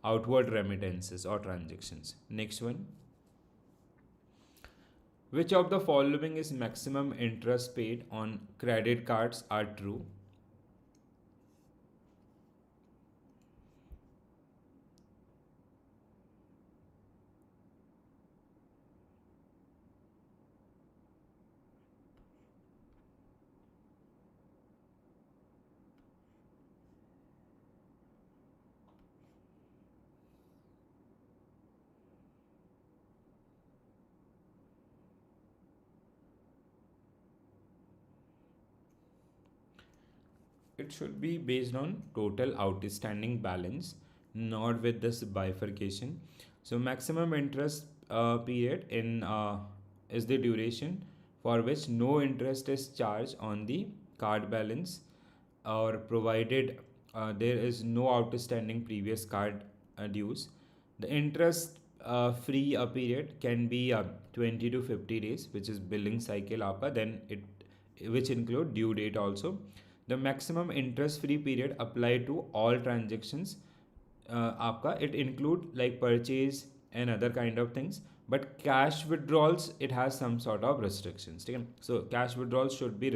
outward remittances or transactions. Next one. Which of the following is maximum interest paid on credit cards are true? It should be based on total outstanding balance, not with this bifurcation. So maximum interest period in is the duration for which no interest is charged on the card balance, or provided there is no outstanding previous card dues. The interest free period can be 20 to 50 days, which is billing cycle आपका, then it which include due date also. The maximum interest free period apply to all transactions आपका, it include like purchase and other kind of things, but cash withdrawals it has some sort of restrictions, ठीक है. So cash withdrawals should be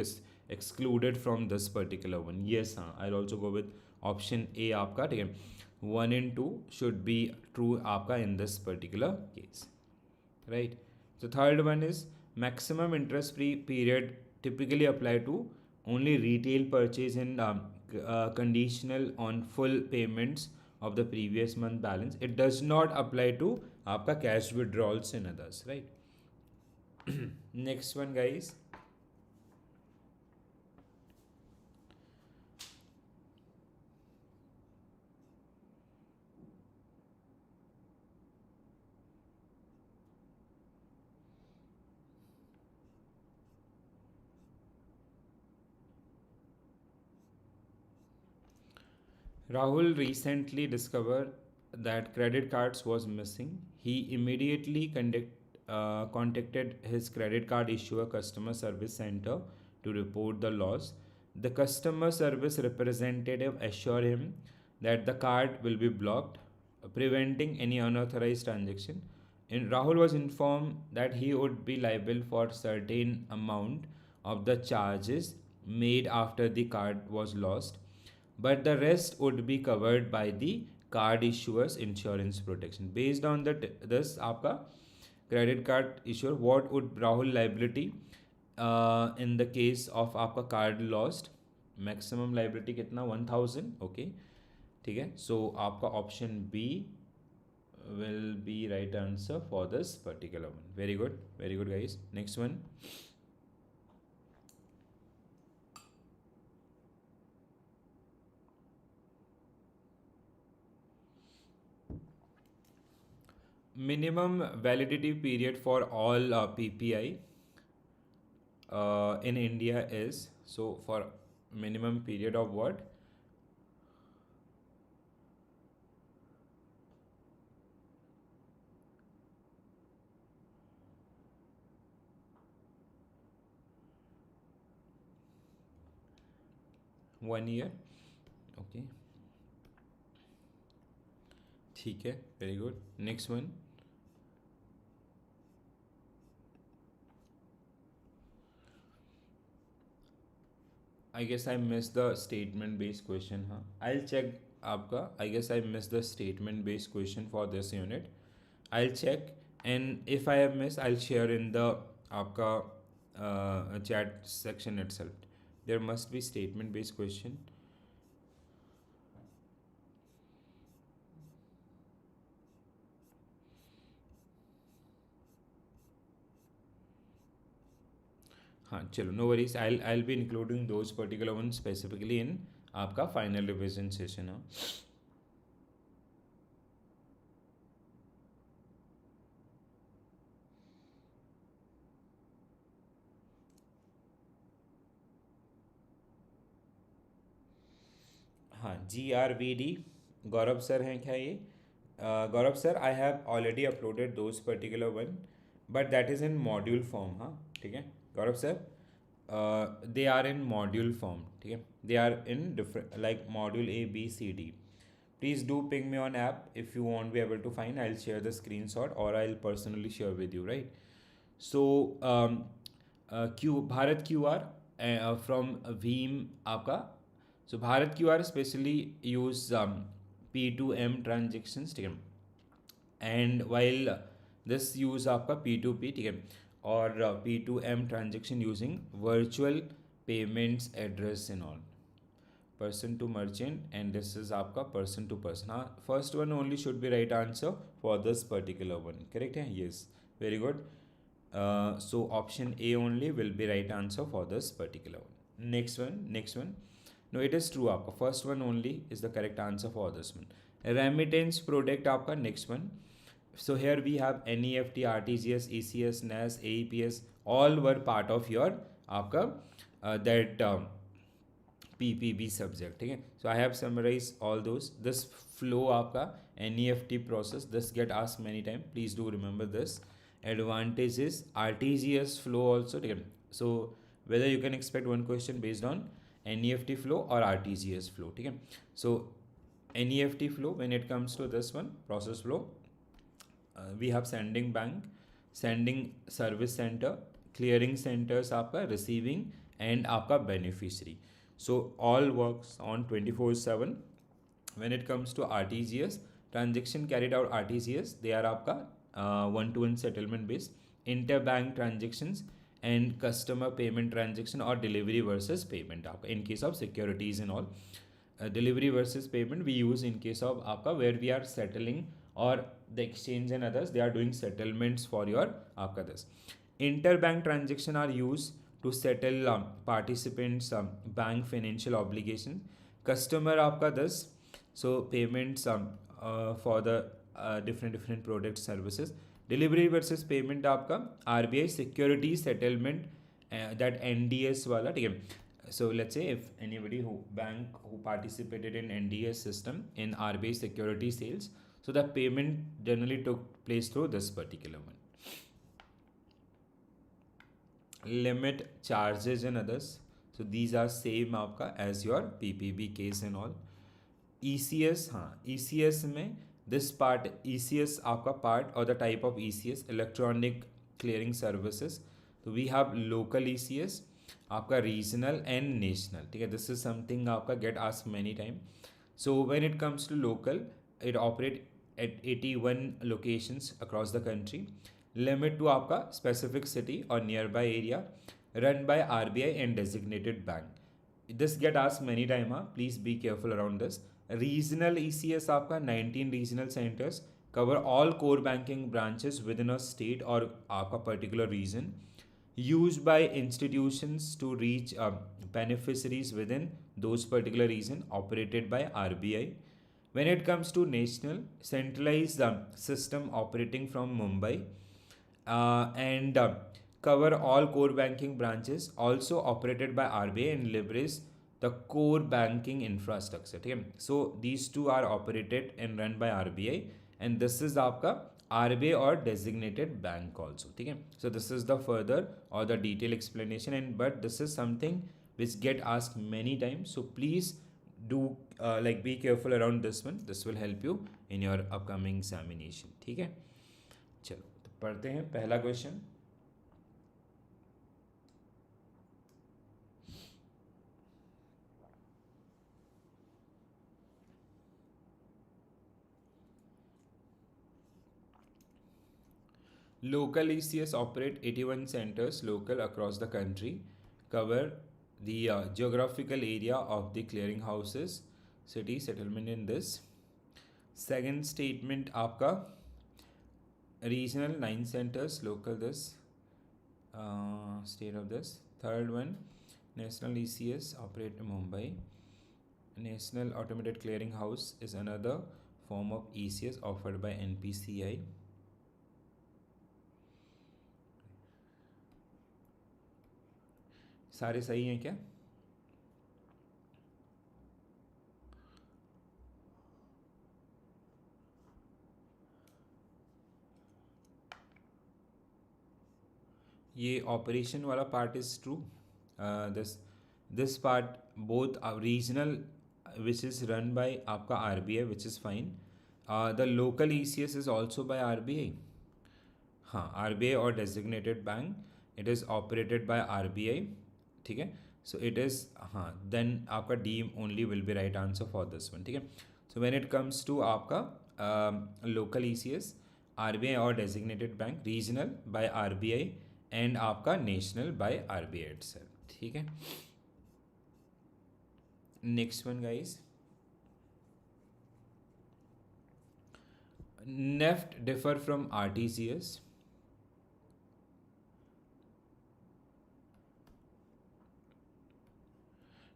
excluded from this particular one. Yes, हाँ, I'll also go with option A आपका, ठीक है. 1 and 2 should be true आपका in this particular case, right? So third one is maximum interest free period typically apply to only retail purchase and conditional on full payments of the previous month balance. It does not apply to आपका cash withdrawals and others, right? Next one, guys. Rahul recently discovered that credit cards was missing. He immediately contacted his credit card issuer customer service center to report the loss. The customer service representative assured him that the card will be blocked, preventing any unauthorized transaction. And Rahul was informed that he would be liable for certain amount of the charges made after the card was lost, but the rest would be covered by the card issuer's insurance protection. Based on this आपका credit card issuer, what would Rahul liability in the case of आपका card lost? Maximum liability कितना 1,000, okay, ठीक है. So आपका option B will be right answer for this particular one. Very good guys. Next one. Minimum validity period for all PPI in India is, so for minimum period of what? 1 year. Okay, ठीक है, very good. Next one. I guess I missed the statement based question. हाँ, I'll check आपका. I guess I missed the statement based question for this unit. I'll check, and if I have missed, I'll share in the आपका chat section itself. There must be statement based question. हाँ चलो, no worries. I'll be including those particular ones specifically in आपका final revision session. हाँ, हाँ, GRVD गौरव sir हैं क्या ये? Gaurav sir, I have already uploaded those particular one, but that is in module form. हाँ ठीक है Gaurav sir, they are in module form. ठीक है, they are in different like module A, B, C, D. Please do ping me on app if you won't be able to find. I'll share the screenshot or I'll personally share with you, right? So Bharat QR from Veeam आपका. So Bharat QR especially use P2M transactions. ठीक है, and while this use आपका P2P. ठीक है, और P2M transaction using virtual payments address and all, person to merchant, and this is आपका person to person. हाँ, first one only should be right answer for this particular one. Correct है? Yes, very good. So option A only will be right answer for this particular one. Next one. No, it is true. आपका first one only is the correct answer for this one. Remittance product आपका next one. So here we have NEFT, RTGS, ECS, NAS, AEPS, all were part of your आपका that PPB subject. ठीक है, so I have summarized all those. This flow आपका NEFT process, this get asked many times. Please do remember this. Advantages RTGS flow also. ठीक है, so whether you can expect one question based on NEFT flow or RTGS flow. ठीक है, so NEFT flow, when it comes to this one process flow, we have sending bank, sending service center, clearing centers आपका, receiving and आपका beneficiary. So all works on 24/7. When it comes to RTGS, transaction carried out RTGS, they are आपका one-to-one settlement based, interbank transactions and customer payment transaction or delivery versus payment आपका. In case of securities and all, delivery versus payment we use in case of आपका where we are settling, or the exchange and others, they are doing settlements for your आपका this. Interbank transaction are used to settle participants bank financial obligations. Customer आपका this, so payments for the different product services. Delivery versus payment आपका RBI security settlement, that NDS वाला. ठीक है, so let's say if anybody who participated in NDS system in RBI security sales, so the payment generally took place through this particular one. Limit charges and others, so these are same आपका as your PPB case and all. ECS, हाँ ECS में this part, ECS आपका part or the type of ECS, electronic clearing services. So we have local ECS आपका, regional and national. ठीक है, this is something आपका get asked many time. So when it comes to local, it operate at 81 locations across the country. Limit to आपका specific city or nearby area, run by RBI and designated bank. This get asked many time. हाँ, please be careful around this. Regional ECS आपका 19 regional centers cover all core banking branches within a state or आपका particular region, used by institutions to reach beneficiaries within those particular region, operated by RBI. When it comes to national, centralized system operating from Mumbai, and cover all core banking branches also operated by RBI and leverage the core banking infrastructure. ठीक है, so these two are operated and run by RBI and this is आपका RBI or designated bank also. ठीक है, so this is the further or the detailed explanation, and but this is something which get asked many times, so please do like be careful around this one. This will help you in your upcoming examination. ठीक है, चलो तो पढ़ते हैं पहला question. Local ECS operate 81 centers local across the country, cover the geographical area of the clearing houses, city settlement in this. Second statement आपका regional 9 centers, local this, state of this. Third one, national ECS operate in Mumbai. National automated clearing house is another form of ECS offered by NPCI. सारे सही हैं क्या? ये operation वाला part is true. This part both regional which is run by आपका RBI which is fine. The local ECS is also by RBI. हाँ, RBI और designated bank, it is operated by RBI. ठीक है, so it is, हाँ, then आपका D only will be right answer for this one. ठीक है, so when it comes to आपका local ECS, RBI और designated bank, regional bye RBI and आपका national bye RBI itself. ठीक है, next one guys. NEFT differ from RTGS.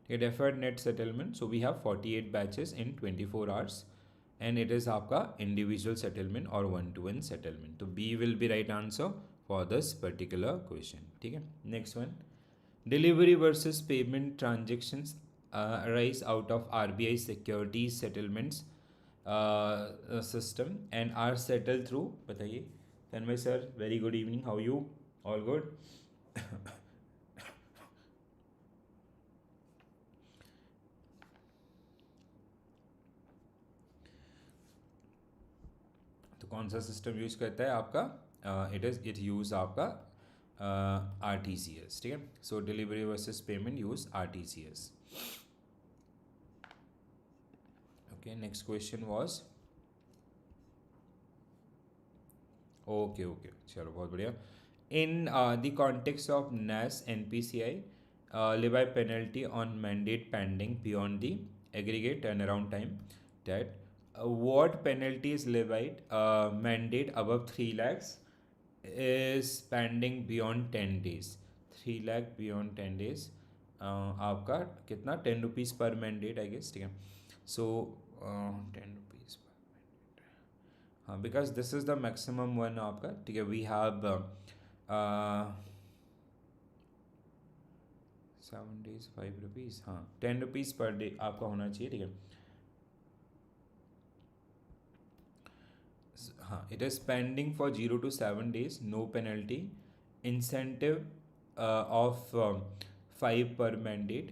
A deferred net settlement, so we have 48 batches in 24 hours and it is आपका individual settlement or one-to-one settlement. तो B will be right answer for this particular question. ठीक है, next one. Delivery versus payment transactions arise out of RBI securities settlements system and are settled through, बताइए. Tanmay sir, very good evening. How are you? All good? तो कौन सा system use करता है आपका? It use आपका RTGS. ठीक है, so delivery versus payment use RTGS. Okay, next question was, okay okay, चलो बहुत बढ़िया. In the context of NAS NPCI levy penalty on mandate pending beyond the aggregate turnaround time, that what penalty is levied mandate above 3 lakhs is pending beyond 10 days. 3 lakh beyond 10 days आपका कितना? 10 rupees per mandate आई guess. ठीक है, so 10 rupees per mandate. हाँ, because this is the maximum one आपका. ठीक है, we have 7 days 5 rupees. हाँ, 10 rupees per day आपका होना चाहिए. ठीक है, हाँ, it is pending for 0 to 7 days, no penalty, incentive of 5 per mandate.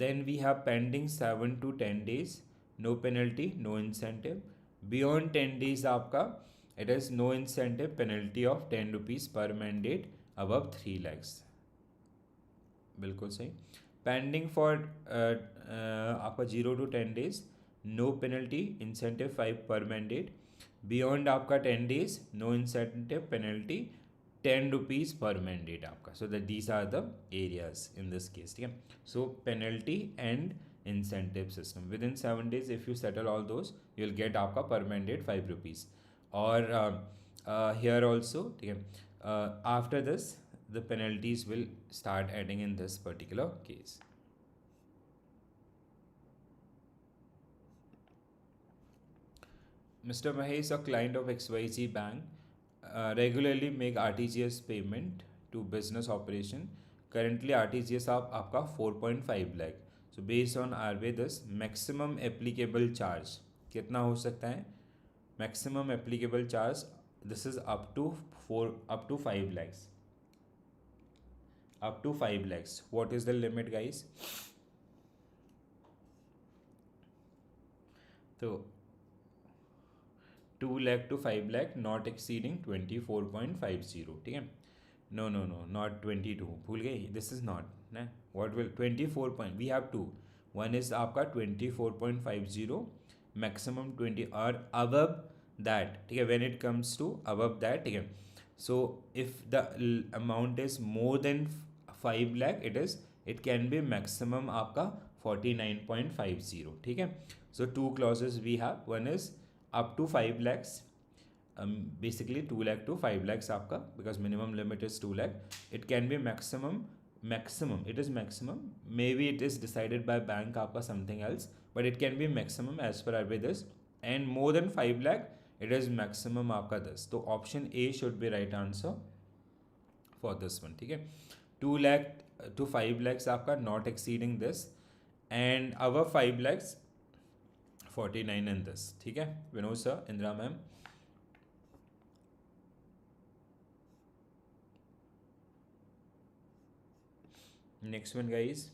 Then we have pending 7 to 10 days, no penalty, no incentive. Beyond 10 days आपका it is no incentive, penalty of 10 rupees per mandate above 3 lakhs. बिल्कुल सही. Pending for आपका 0 to 10 days, no penalty, incentive 5 per mandate. Beyond आपका 10 days, no incentive, penalty 10 rupees per mandate आपका. So that these are the areas in this case. ठीक है, so penalty and incentive system within 7 days if you settle all those you will get आपका per mandate 5 rupees. और here also, ठीक है, after this the penalties will start adding in this particular case. Mr. Mahesh, a client of XYZ Bank, regularly make RTGS payment to business operation. Currently RTGS आपका 4.5 lakh. So based on RBI this maximum applicable charge कितना हो सकता है? Maximum applicable charge this is up to 5 lakhs. Up to 5 lakhs. What is the limit, guys? So 2 lakh to 5 lakh not exceeding 24.50. ठीक है? No, not 22. भूल गए? This is not. ना? What will 24 point? We have two. One is आपका 24.50, maximum 20 or above that. ठीक है? When it comes to above that, ठीक है? So if the amount is more than 5 lakh, it can be maximum आपका 49.50. ठीक है? So two clauses we have. One is up to 5 lakhs. Basically 2 lakh to 5 lakhs आपका, because minimum limit is 2 lakh. It can be maximum, it is maximum. Maybe it is decided by bank आपका something else, but it can be maximum as per RBI this. And more than 5 lakh, it is maximum आपका this. तो option A should be right answer for this one. ठीक है? 2 lakh to 5 lakhs आपका not exceeding this, and above 5 lakhs 49 in this. ठीक है? Vinod sir, Indira ma'am. Next one, guys.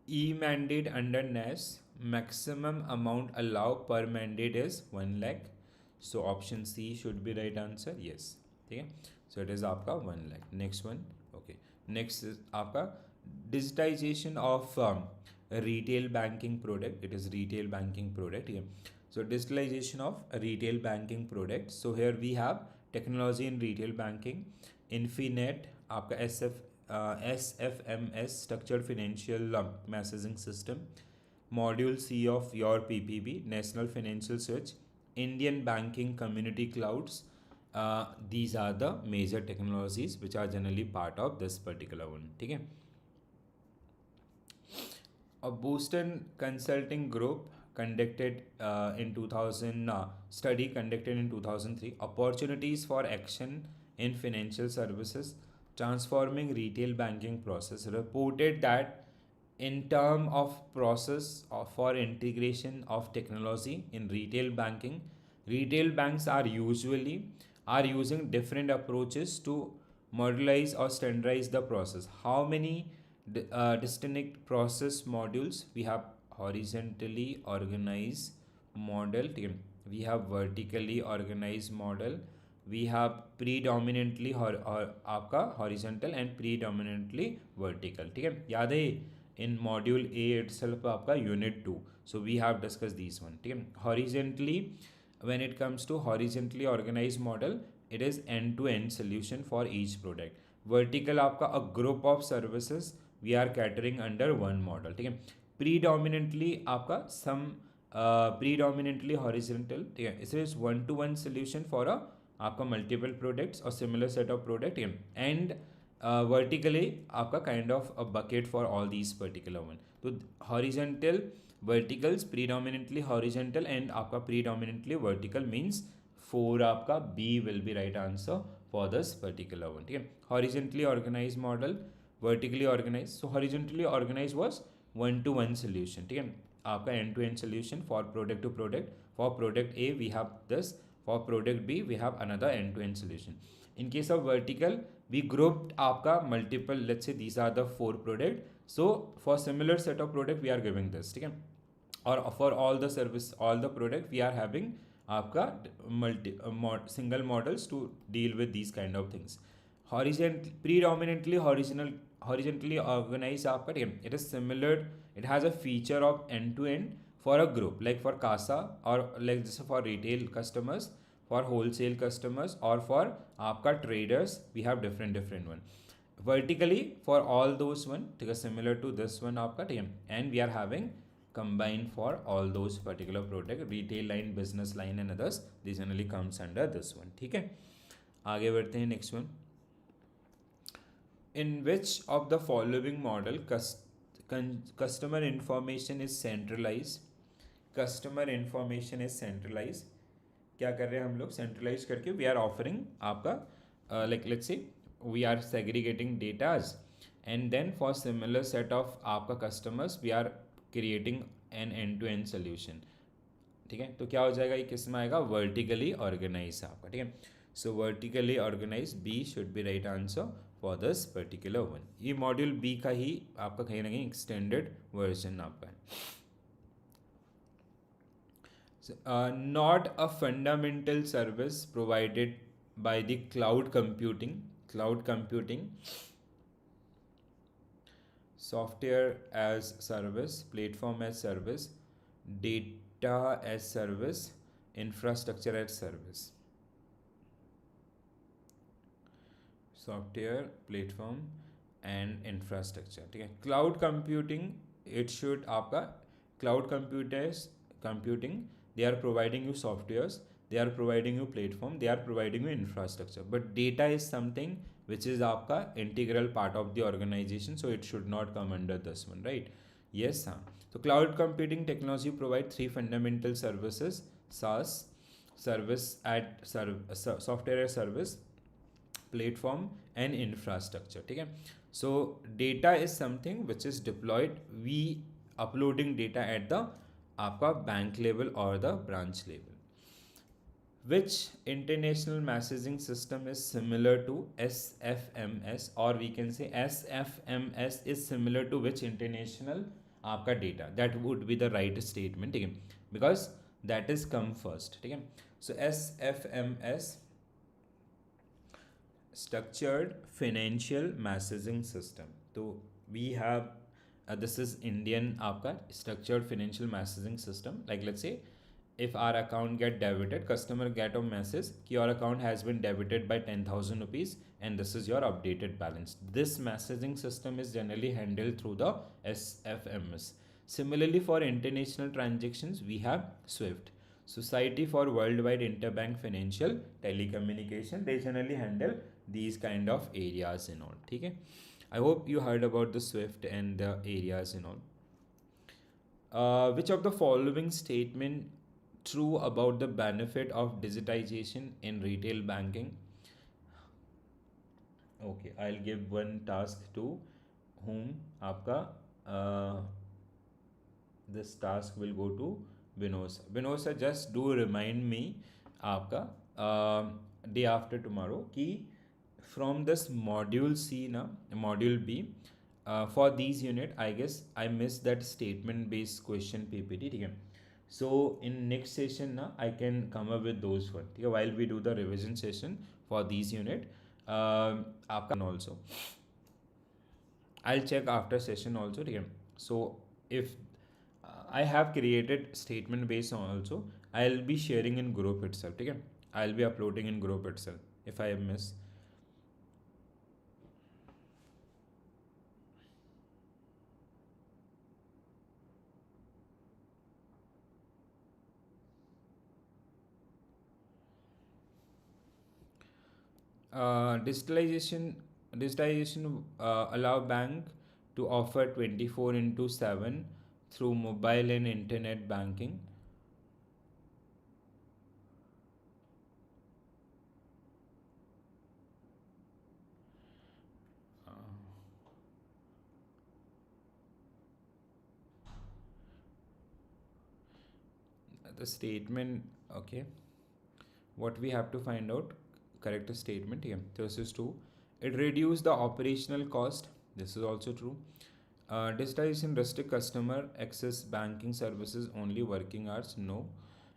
E-mandate under NAS, maximum amount allowed per mandate is 1 lakh. So option C should be right answer. Yes. Okay. So it is आपका 1 lakh. Next one. Okay. Next is आपका digitization of retail banking product. It is retail banking product. Yeah. So digitalization of a retail banking product. So here we have technology in retail banking, Infinet, आपका SFMS, Structured Financial Messaging System, Module C of your PPB, National Financial Search, Indian Banking Community Clouds. These are the major technologies which are generally part of this particular one. ठीक है? A Boston Consulting Group conducted in 2000 study conducted in 2003, opportunities for action in financial services transforming retail banking process, reported that in term of process for integration of technology in retail banking, retail banks are using different approaches to modularize or standardize the process. How many distinct process modules we have? Horizontally organized model, we have vertically organized model, we have predominantly आपका horizontal and predominantly vertical. ठीक है? याद है in module A itself आपका unit 2. So we have discussed these one. ठीक है? Horizontally, when it comes to horizontally organized model, it is end-to-end solution for each product. Vertical आपका a group of services we are catering under one model. ठीक है? Predominantly आपका some predominantly horizontal. ठीक है? It is one-to-one solution for a आपका multiple products और similar set of product, and vertically आपका kind of a bucket for all these particular one. तो horizontal verticals, predominantly horizontal and आपका predominantly vertical means 4 आपका B will be right answer for this particular one. ठीक है? Horizontally organise model, vertically organise. So horizontally organise was 1-to-1 solution. ठीक है? आपका end to end solution for product to product. For product A V have this, for product B we have another end-to-end solution. In case of vertical, we grouped आपका multiple, let's say these are the 4 product, so for similar set of product we are giving this. ठीक है? और for all the service, all the product we are having आपका single models to deal with these kind of things. Predominantly horizontally organized आपका, ठीक है? It is similar, it has a feature of end-to-end for a group, like for CASA or like this for retail customers, for wholesale customers, or for आपका traders, we have different one. Vertically for all those one, ठीक है, similar to this one आपका, ठीक है, and we are having combined for all those particular product, retail line, business line and others. This generally comes under this one. ठीक है, आगे बढ़ते हैं next one. In which of the following model customer information is centralized? Customer information is centralized. क्या कर रहे हैं हम लोग? सेंट्रलाइज करके वी आर ऑफरिंग आपका like let's say we are segregating datas and then for similar set of आपका customers we are creating an end to end solution. ठीक है, तो क्या हो जाएगा, ये किस में आएगा? वर्टिकली ऑर्गेनाइज आपका. ठीक है, so vertically organise B should be right answer for this particular one. ये मॉड्यूल बी का ही आपका कहीं ना कहीं एक्सटेंडेड वर्जन आपका है. Not a fundamental service provided by the cloud computing, software as service, platform as service, data as service, infrastructure as service. Software, platform and infrastructure. ठीक है, cloud computing it should आपका cloud computing they are providing you softwares, they are providing you platform, they are providing you infrastructure, but data is something which is आपका integral part of the organization, so it should not come under this one, right? Yes, हाँ. So cloud computing technology provide three fundamental services: SaaS, service at software as service, platform and infrastructure. ठीक है, so data is something which is deployed, we uploading data at the आपका bank level और the branch level. Which international messaging system is similar to SFMS, or we can say SFMS is similar to which international आपका data? That would be the right statement. ठीक है, because that is come first. ठीक है, so SFMS structured financial messaging system. तो we have this is Indian आपका structured financial messaging system. Like let's say if our account get debited, customer get a message कि your account has been debited by 10,000 rupees and this is your updated balance. This messaging system is generally handled through the SFMS. Similarly, for international transactions we have SWIFT, Society for Worldwide Interbank Financial Telecommunication. They generally handle these kind of areas and all. ठीक है, I hope you heard about the SWIFT and the areas and all. Which of the following statement true about the benefit of digitization in retail banking? Okay, I'll give one task to whom आपका this task will go to Vinod sir. Vinod sir, just do remind me आपका day after tomorrow कि from this module C na module B for these unit I guess I missed that statement based question PPT. ठीक है, so in next session na I can come up with those one. ठीक है, while we do the revision session for these unit आपका also I'll check after session also. ठीक है, so if I have created statement based also, I'll be sharing in group itself. ठीक है, I'll be uploading in group itself if I miss. Digitization allow bank to offer 24/7 through mobile and internet banking. The statement, okay, what we have to find out, correct statement here. This is true. It reduce the operational cost. This is also true. Digitization restrict customer access banking services only working hours. No.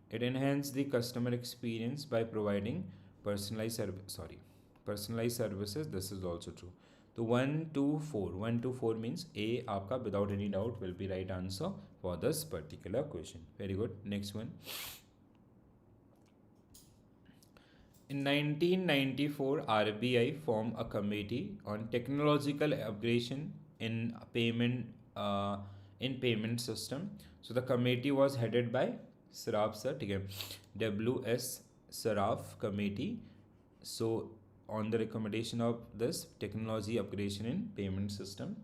It enhance the customer experience by providing personalized services. This is also true. So 1, 2, 4. 1, 2, 4 means A आपका without any doubt will be right answer for this particular question. Very good. Next one. In 1994, RBI formed a committee on technological upgradation in payment in payment system. So the committee was headed by Saraf sir, ठीक है, WS Saraf committee. So on the recommendation of this technology upgradation in payment system.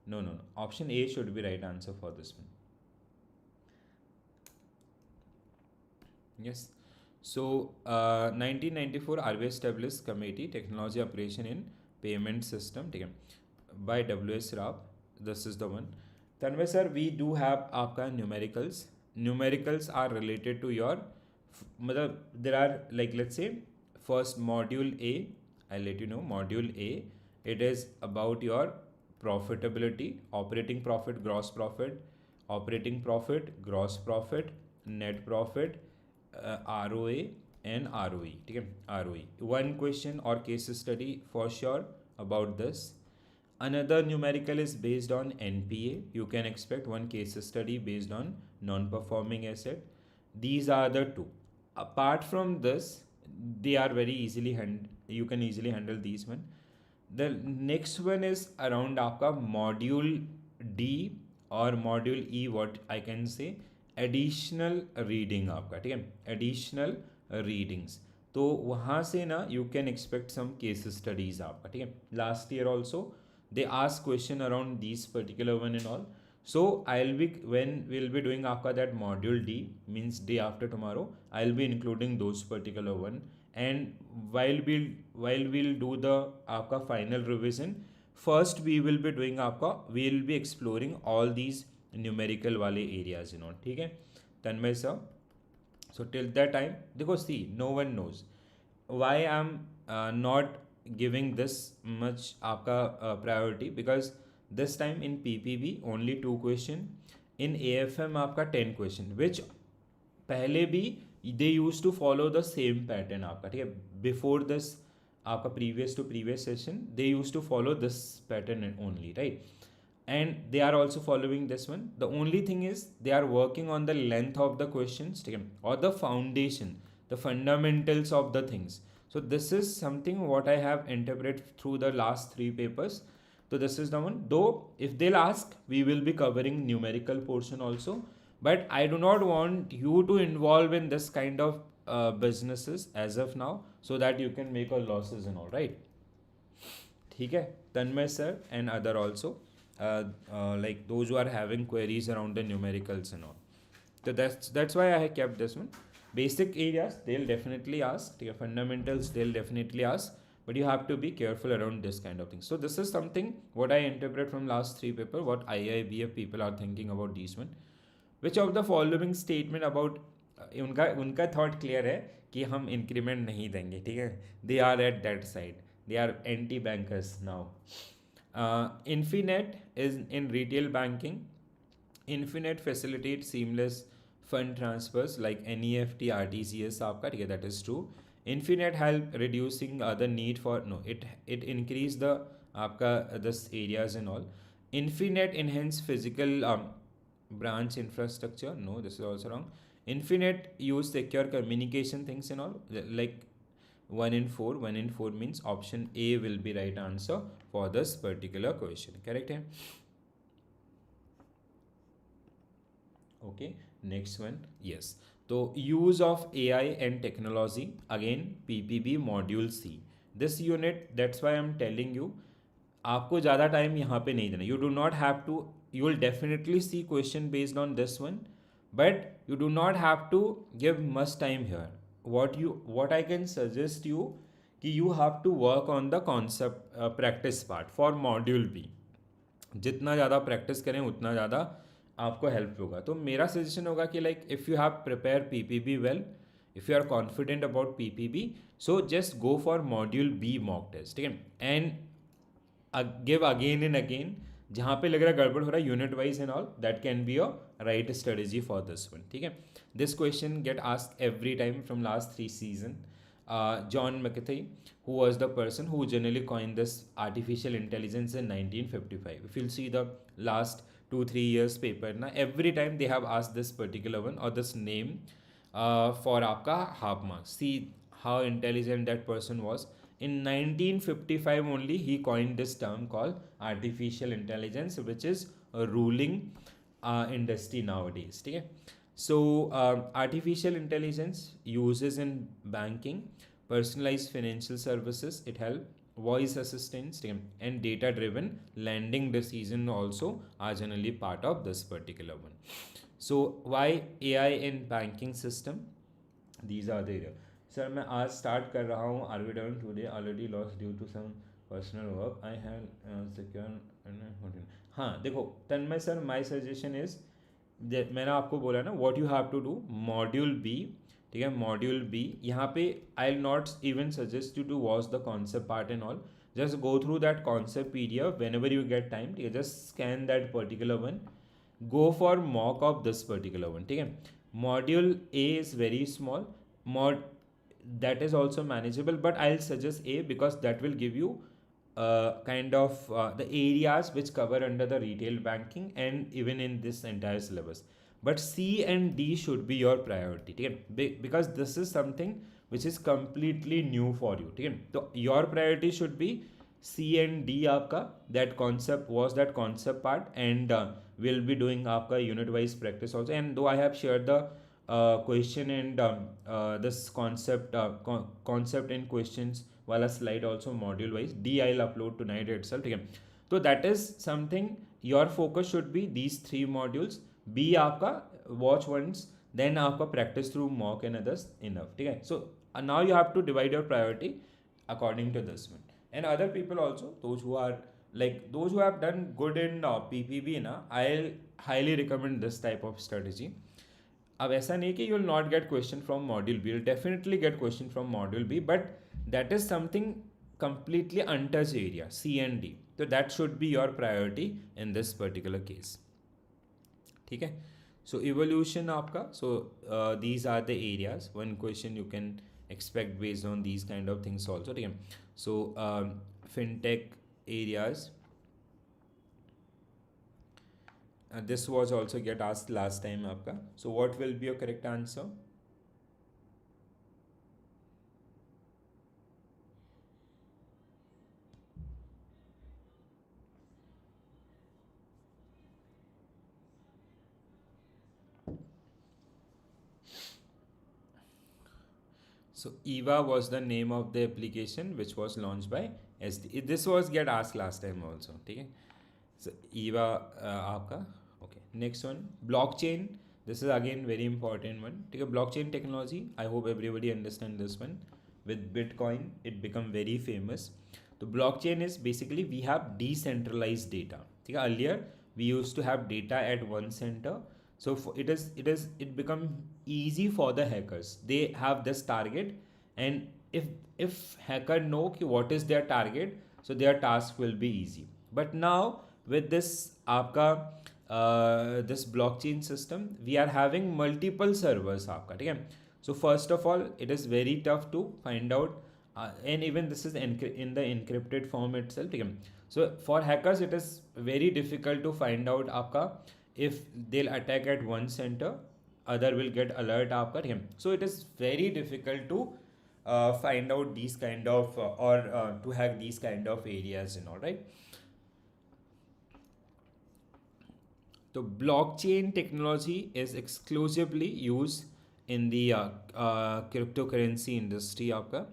No, option A should be right answer for this one. Yes. So 1994 RBI established committee technology operation in payment system, ठीक है, by WS Rao. This is the one. Tanvay sir, we do have आपका numericals. Numericals are related to your, मतलब there are, like, let's say first module A, I'll let you know. Module A, it is about your profitability, operating profit, gross profit, operating profit, gross profit, net profit, ROA and ROE, ठीक है, ROE. One question or case study for sure about this. Another numerical is based on NPA. You can expect one case study based on non-performing asset. These are the two. Apart from this, they are very easily you can easily handle these one. The next one is around आपका module D or module E, what I can say, additional reading आपका, ठीक है, additional readings. तो वहाँ से ना you can expect some case studies आपका, ठीक है. Last year also they ask question around these particular one and all. So when we'll be doing after that module D, means day after tomorrow, I'll be including those particular one. And while we'll do the आपका final revision, first we will be doing we'll be exploring all these numerical वाले areas, ठीक है तन्मय sir. So till that time, देखो, see, no one knows why I'm not giving this much आपका priority, because this time in PPB only 2 question, in AFM आपका 10 question, which पहले भी they used to follow the same pattern आपका, ठीक है. Before this आपका previous to previous session they used to follow this pattern only, right? And they are also following this one. The only thing is they are working on the length of the questions, ठीक है, or the foundation, the fundamentals of the things. So this is something what I have interpreted through the last 3 papers. So this is the one. Though if they'll ask, we will be covering numerical portion also, but I do not want you to involve in this kind of businesses as of now, so that you can make a losses and all, right? ठीक है, Tanmay sir and other also, like those who are having queries around the numericals and all. So that's why I have kept this one. Basic areas they'll definitely ask, fundamentals they'll definitely ask, but you have to be careful around this kind of thing. So this is something what I interpret from last 3 paper, what IIBF people are thinking about these one. Which of the following statement about उनका thought clear है कि हम increment नहीं देंगे, ठीक है. They are at that side, they are anti bankers now. Infinet is in retail banking. Infinet facilitates seamless fund transfers like NEFT, RTGS आपका, ठीक है, that is true. Infinet help reducing the need for, no, it increase the आपका this areas and all. Infinet enhance physical branch infrastructure, no, this is also wrong. Infinet use secure communication things and all, like 1 in 4. 1 in 4 means option A will be right answer for this particular question, correct hai? Okay, next one. Yes, so use of AI and technology, again PPB module C. This unit, that's why I'm telling you, आपको ज़्यादा time यहाँ पे नहीं देना. You do not have to, you will definitely see question based on this one, but you do not have to give much time here. What I can suggest you कि you have to work on the concept practice part for module B. जितना ज़्यादा practice करें उतना ज़्यादा आपको help होगा. तो मेरा सजेशन होगा कि like if you have prepare PPB well, if you are confident about PPB, so just go for module B mock test, ठीक है, and give again and again. जहाँ पे लग रहा है गड़बड़ हो रहा है unit wise and all, that can be your right strategy for this one, ठीक है. This question get asked every time from last 3 season. John McAfee, who was the person who generally coined this artificial intelligence in 1955. If you'll see the last 2-3 years paper, na, every time they have asked this particular one or this name for आपका half marks. See how intelligent that person was. In 1955 only he coined this term called artificial intelligence, which is ruling industry nowadays. ठीक है. So artificial intelligence uses in banking, personalized financial services, it help voice assistance, ठीक है, and data driven lending decision also are generally part of this particular one. So why AI in banking system? These are the area. Sir मैं आज start कर रहा हूँ. Are we done today already loss due to some personal work I have secure. हाँ देखो Tanmay sir, my suggestion is, मैंने आपको बोला ना what you have to do, module B, ठीक है, मॉड्यूल बी. यहाँ पे I will not even suggest you to watch the concept part and all. Just go through that concept PDF when ever you get time, ठीक है. Just scan that particular one, go for mock of this particular one, ठीक है. Module A is very small, that is also manageable, but I'll suggest A because that will give you kind of the areas which cover under the retail banking and even in this entire syllabus. But C and D should be your priority, ठीक है, because this is something which is completely new for you, ठीक है. तो your priority should be C and D आपका, that concept was that concept part, and we'll be doing आपका unit wise practice also. And though I have shared the question and this concept and questions वाला slide also module wise, D I'll upload tonight itself, ठीक है. तो that is something your focus should be these three modules. B आपका watch once, then आपका practice through mock and others enough, ठीक है. So now you have to divide your priority according to this one. And other people also, those who are like those who have done good in PPB na, I'll highly recommend this type of strategy. अब ऐसा नहीं कि you will not get question from module B, you'll definitely get question from module B, but that is something completely untouched area, C and D. So that should be your priority in this particular case. ठीक है. So evolution आपका, so these are the areas. One question you can expect based on these kind of things also, ठीक है. So fintech areas, this was also get asked last time आपका. So what will be your correct answer? So EVA was the name of the application which was launched by SD. This was get asked last time also, ठीक है. So EVA आपका, okay. Next one, blockchain. This is again very important one, ठीक है. Blockchain technology, I hope everybody understand this one. With Bitcoin, it become very famous. So blockchain is basically we have decentralized data, ठीक है. Earlier we used to have data at one center. So it become easy for the hackers. They have this target, and if hacker know कि what is their target, so their task will be easy. But now with this आपका this blockchain system, we are having multiple servers आपका, ठीक है. So first of all, it is very tough to find out, and even this is in the encrypted form itself, ठीक है. So for hackers, it is very difficult to find out आपका if they'll attack at one center, other will get alert आपका, ठीक है. So it is very difficult to find out these kind of or to hack these kind of areas and all, right. So blockchain technology is exclusively used in the cryptocurrency industry आपका.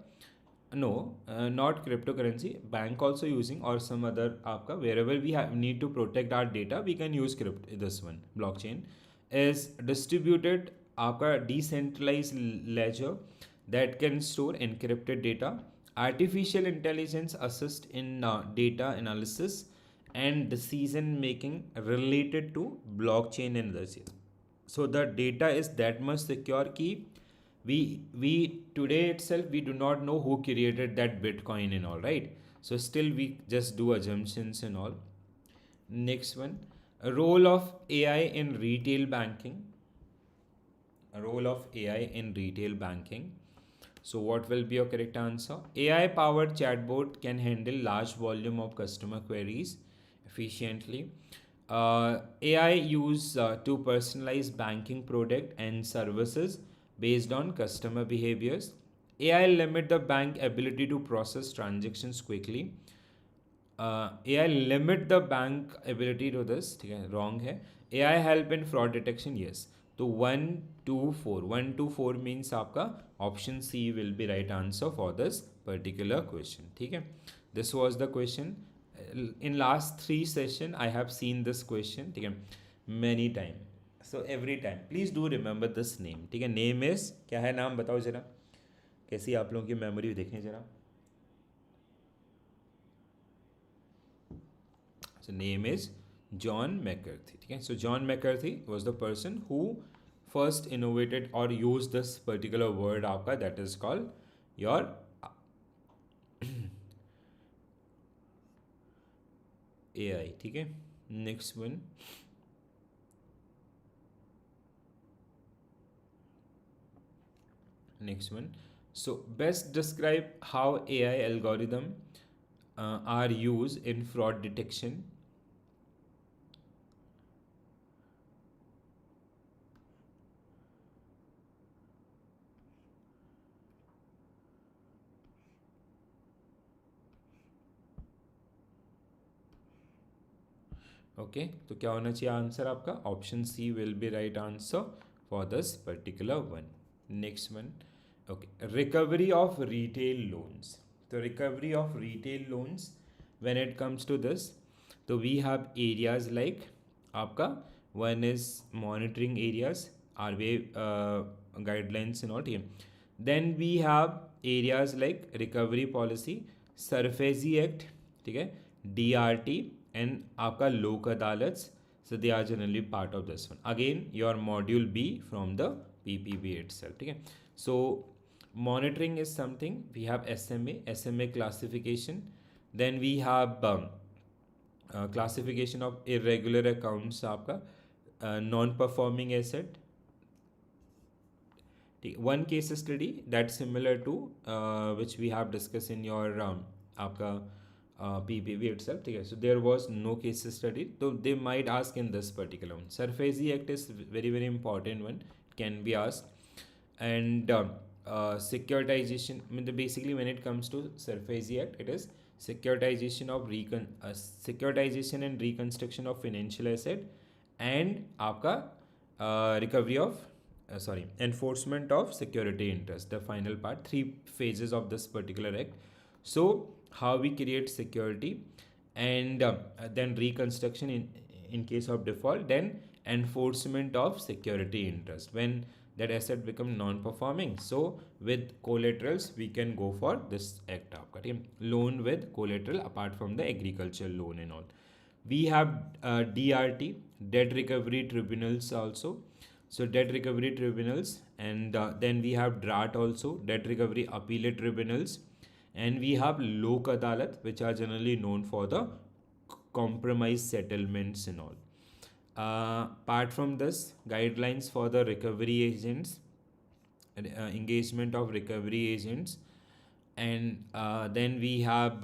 No, not cryptocurrency. Bank also using or some other आपका, wherever we need to protect our data, we can use this one. Blockchain is distributed आपका decentralized ledger that can store encrypted data. Artificial intelligence assist in data analysis and decision making related to blockchain and this. So the data is that much secure key. We today itself we do not know who created that Bitcoin and all, right. So still we just do assumptions and all. Next one, a role of AI in retail banking. A role of AI in retail banking. So what will be your correct answer? AI powered chatbot can handle large volume of customer queries efficiently. AI use to personalize banking product and services based on customer behaviors. AI limit the bank ability to process transactions quickly. AI limit the bank ability to this, ठीक है, wrong है. AI help in fraud detection, yes. तो 1 2 4 means आपका option C will be right answer for this particular question, ठीक है. This was the question. In last 3 session I have seen this question, ठीक है, many time. So every time please do remember this name, ठीक है. Name is क्या है, नाम बताओ जरा, कैसी आप लोगों की मेमोरी देखें जरा. So name is John McCarthy, ठीक है. So John McCarthy was the person who first innovated or used this particular word आपका, that is called your AI, ठीक है. Next one. Next one. So best describe how AI algorithm are used in fraud detection. Okay तो क्या होना चाहिए answer आपका, option C will be right answer for this particular one. Next one. Okay, recovery of retail loans. तो recovery of retail loans when it comes to this, तो we have areas like आपका, one is monitoring areas, RBI guidelines and all, ठीक है. Then we have areas like recovery policy, SARFAESI act, ठीक है, DRT and आपका लोक अदालत. So they are generally part of this one. Again your module B from the PPB itself, ठीक है. So monitoring is something, we have SMA classification, then we have classification of irregular accounts आपका, non performing asset. One case study that's similar to which we have discussed in your आपका PPB itself, ठीक है. So there was no case study, so they might ask in this particular one. Surface Act is very important one, can be asked. And securitization, I mean basically when it comes to Surface Act, it is securitization of securitization and reconstruction of financial asset, and आपका recovery of enforcement of security interest, the final part. 3 phases of this particular act. So how we create security, and then reconstruction in case of default, then enforcement of security interest when that asset become non-performing. So with collaterals we can go for this act आपका, ठीक है. Loan with collateral apart from the agricultural loan and all. We have DRT, debt recovery tribunals also. So debt recovery tribunals, and then we have DRAT also, debt recovery appellate tribunals, and we have lok adalat, which are generally known for the compromise settlements and all. Apart from this, guidelines for the recovery agents, engagement of recovery agents, and then we have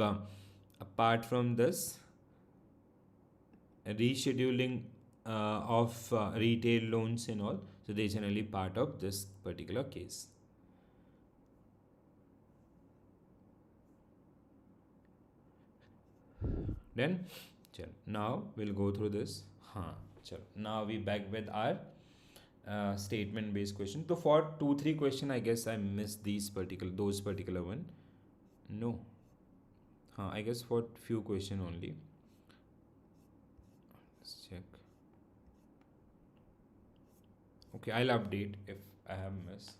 apart from this, rescheduling of retail loans and all. So they generally part of this particular case. Then now we'll go through this. Now we back with our statement based question. So for 2-3 question I guess I missed those particular one. No, I guess for few question only. Let's check. Okay, I'll update if I have missed.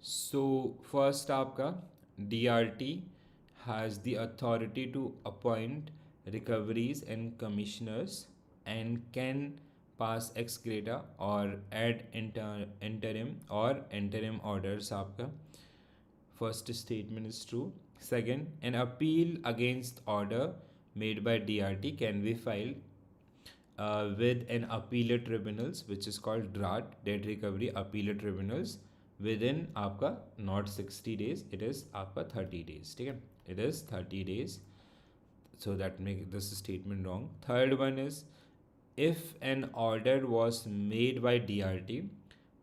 So first आपका DRT has the authority to appoint recoveries and commissioners, and can pass ex grata or add interim orders आपका. First statement is true. Second, an appeal against order made by DRT can be filed with an appellate tribunals, which is called DRAT, debt recovery appellate tribunals, within आपका not 60 days, it is आपका 30 days. ठीक है, it is 30 days. So that make this statement wrong. Third one is, if an order was made by DRT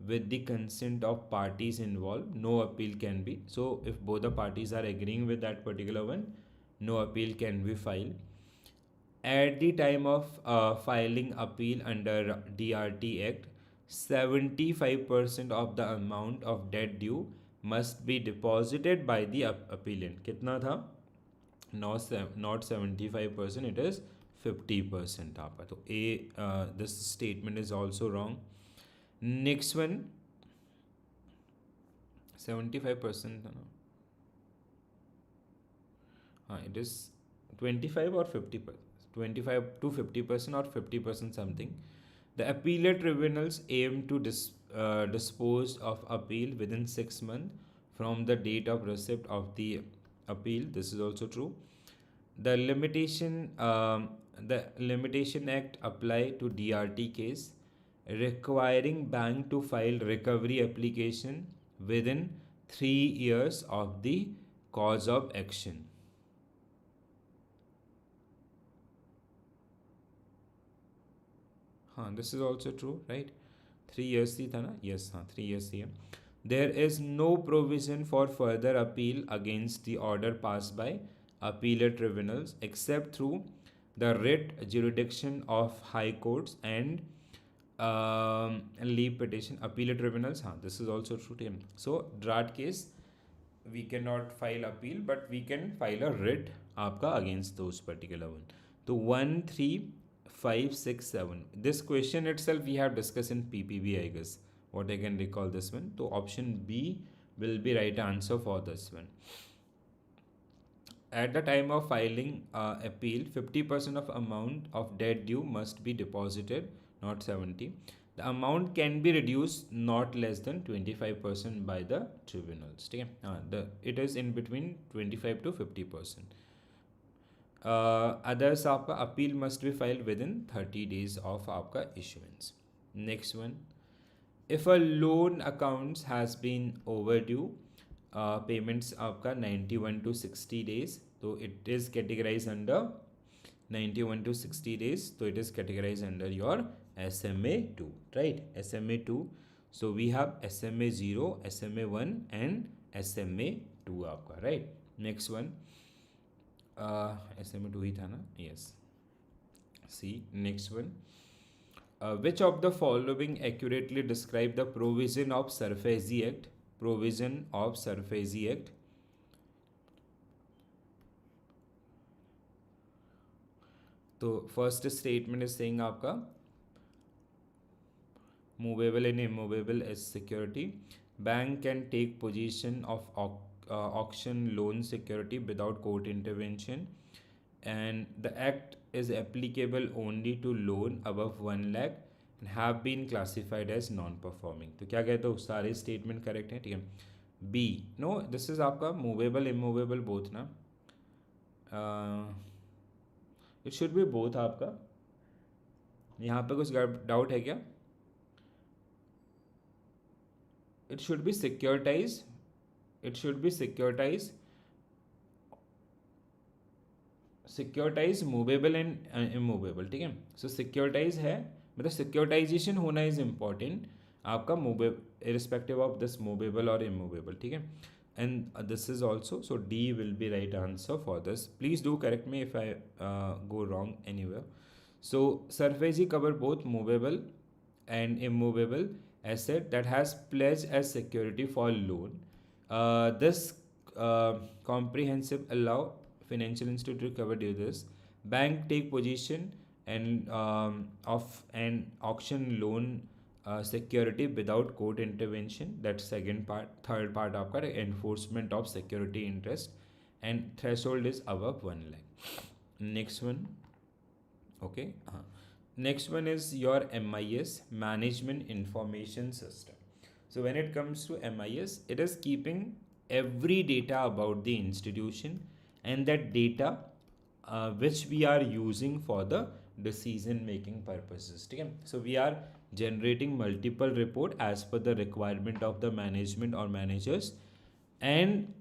with the consent of parties involved, no appeal can be. So if both the parties are agreeing with that particular one, no appeal can be filed. At the time of filing appeal under DRT Act, 75% of the amount of debt due must be deposited by the appellant. कितना था? Not 75%, it is 50% आपका. तो this statement is also wrong. Next one, 75% था ना? हाँ, it is 25 or 50%. 25 to 50% or 50% something. The appellate tribunals aim to dispose of appeal within 6 months from the date of receipt of the appeal. This is also true. The limitation act apply to DRT case, requiring bank to file recovery application within 3 years of the cause of action. हाँ, this is also true, right? 3 years थी था ना? Yes, हाँ, 3 years थी है. There is no provision for further appeal against the order passed by appellate tribunals except through the writ jurisdiction of high courts and leave petition. Appellate tribunals, हाँ, this is also true. So draft case we cannot file appeal, but we can file a writ आपका against those particular one. तो 1, 3, 5, 6, 7. This question itself we have discussed in PPB, I guess. What I can recall this one. So option B will be right answer for this one. At the time of filing appeal, 50% of amount of debt due must be deposited, not 70. The amount can be reduced not less than 25% by the tribunals. It is in between 25 to 50%. Others आपका appeal must be filed within 30 days of आपका issuance. Next one, if a loan accounts has been overdue, payments आपका 91 to 60 days, so it is categorized under 91 to 60 days, so it is categorized under your SMA 2, right? SMA 2. So we have SMA 0, SMA 1 and SMA 2 आपका, right? Next one, SMA 2 ही था ना? Yes. See, next one. Which of the following accurately describe the provision of SARFAESI Act? Provision of SARFAESI Act. तो first statement is saying आपका movable and immovable as security. Bank can take possession of auction loan security without court intervention, and the act is applicable only to loan above 1 lakh and have been classified as non-performing. तो क्या कहते हो, सारे statement correct हैं, ठीक है. B, no, this is आपका movable immovable both ना. It should be both आपका. यहाँ पे कुछ doubt है क्या? It should be securitized. It should be securitized, movable and immovable, ठीक है. So securitized है, मतलब securitization होना is important आपका movable, irrespective of this movable or immovable, ठीक है. And this is also, so D will be right answer for this. Please do correct me if I go wrong anywhere. So SARFAESI cover both movable and immovable asset that has pledged as security for loan. This comprehensive allow financial institute to cover this. Bank take position and of an auction loan security without court intervention. That's second part. Third part आपका enforcement of security interest and threshold is above 1 lakh. Next one, okay. Next one is your MIS, Management Information System. So when it comes to MIS, it is keeping every data about the institution and that data which we are using for the decision making purposes. ठीक है, so we are generating multiple report as per the requirement of the management or managers, and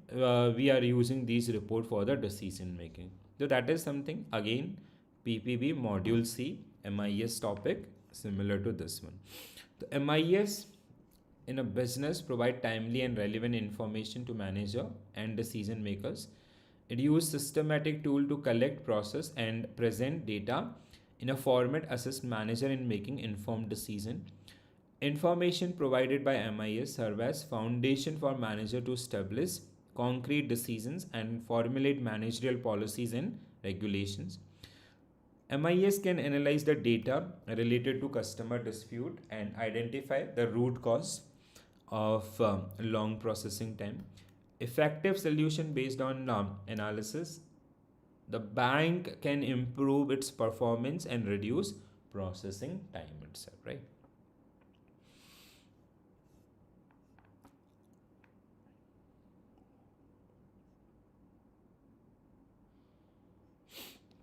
we are using these report for the decision making. So that is something again PPB module C MIS topic similar to this one. The MIS in a business provide timely and relevant information to manager and decision makers. It uses systematic tool to collect, process and present data in a format assist manager in making informed decision. Information provided by MIS serve as foundation for manager to establish concrete decisions and formulate managerial policies and regulations. MIS can analyze the data related to customer dispute and identify the root cause of long processing time. Effective solution based on analysis, the bank can improve its performance and reduce processing time itself, right?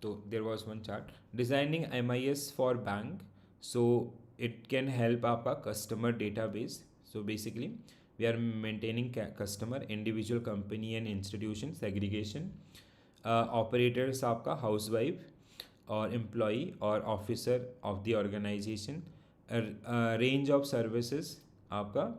So there was one chart designing MIS for bank. So it can help our customer database. So basically we are maintaining customer, individual, company and institution segregation, operators आपका housewife or employee or officer of the organization, a range of services आपका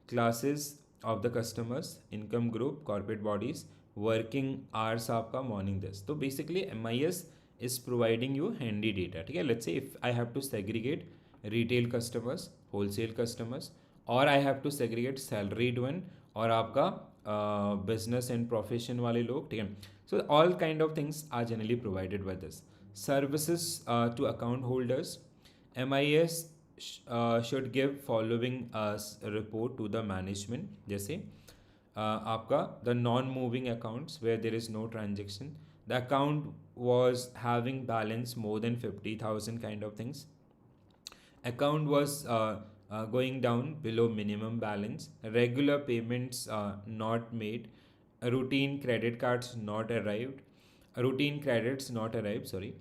classes of the customers, income group, corporate bodies, working hours आपका morning this. तो basically MIS is providing you handy data. ठीक है, let's say if I have to segregate retail customers, wholesale customers, or I have to segregate salaried one और आपका business and profession वाले लोग, ठीक है. So all kind of things are generally provided by this. Services to account holders, MIS should give following report to the management. जैसे आपका the non-moving accounts where there is no transaction, the account was having balance more than 50,000 kind of things, account was going down below minimum balance, regular payments not made, routine credit cards not arrived, routine credits not arrived, sorry,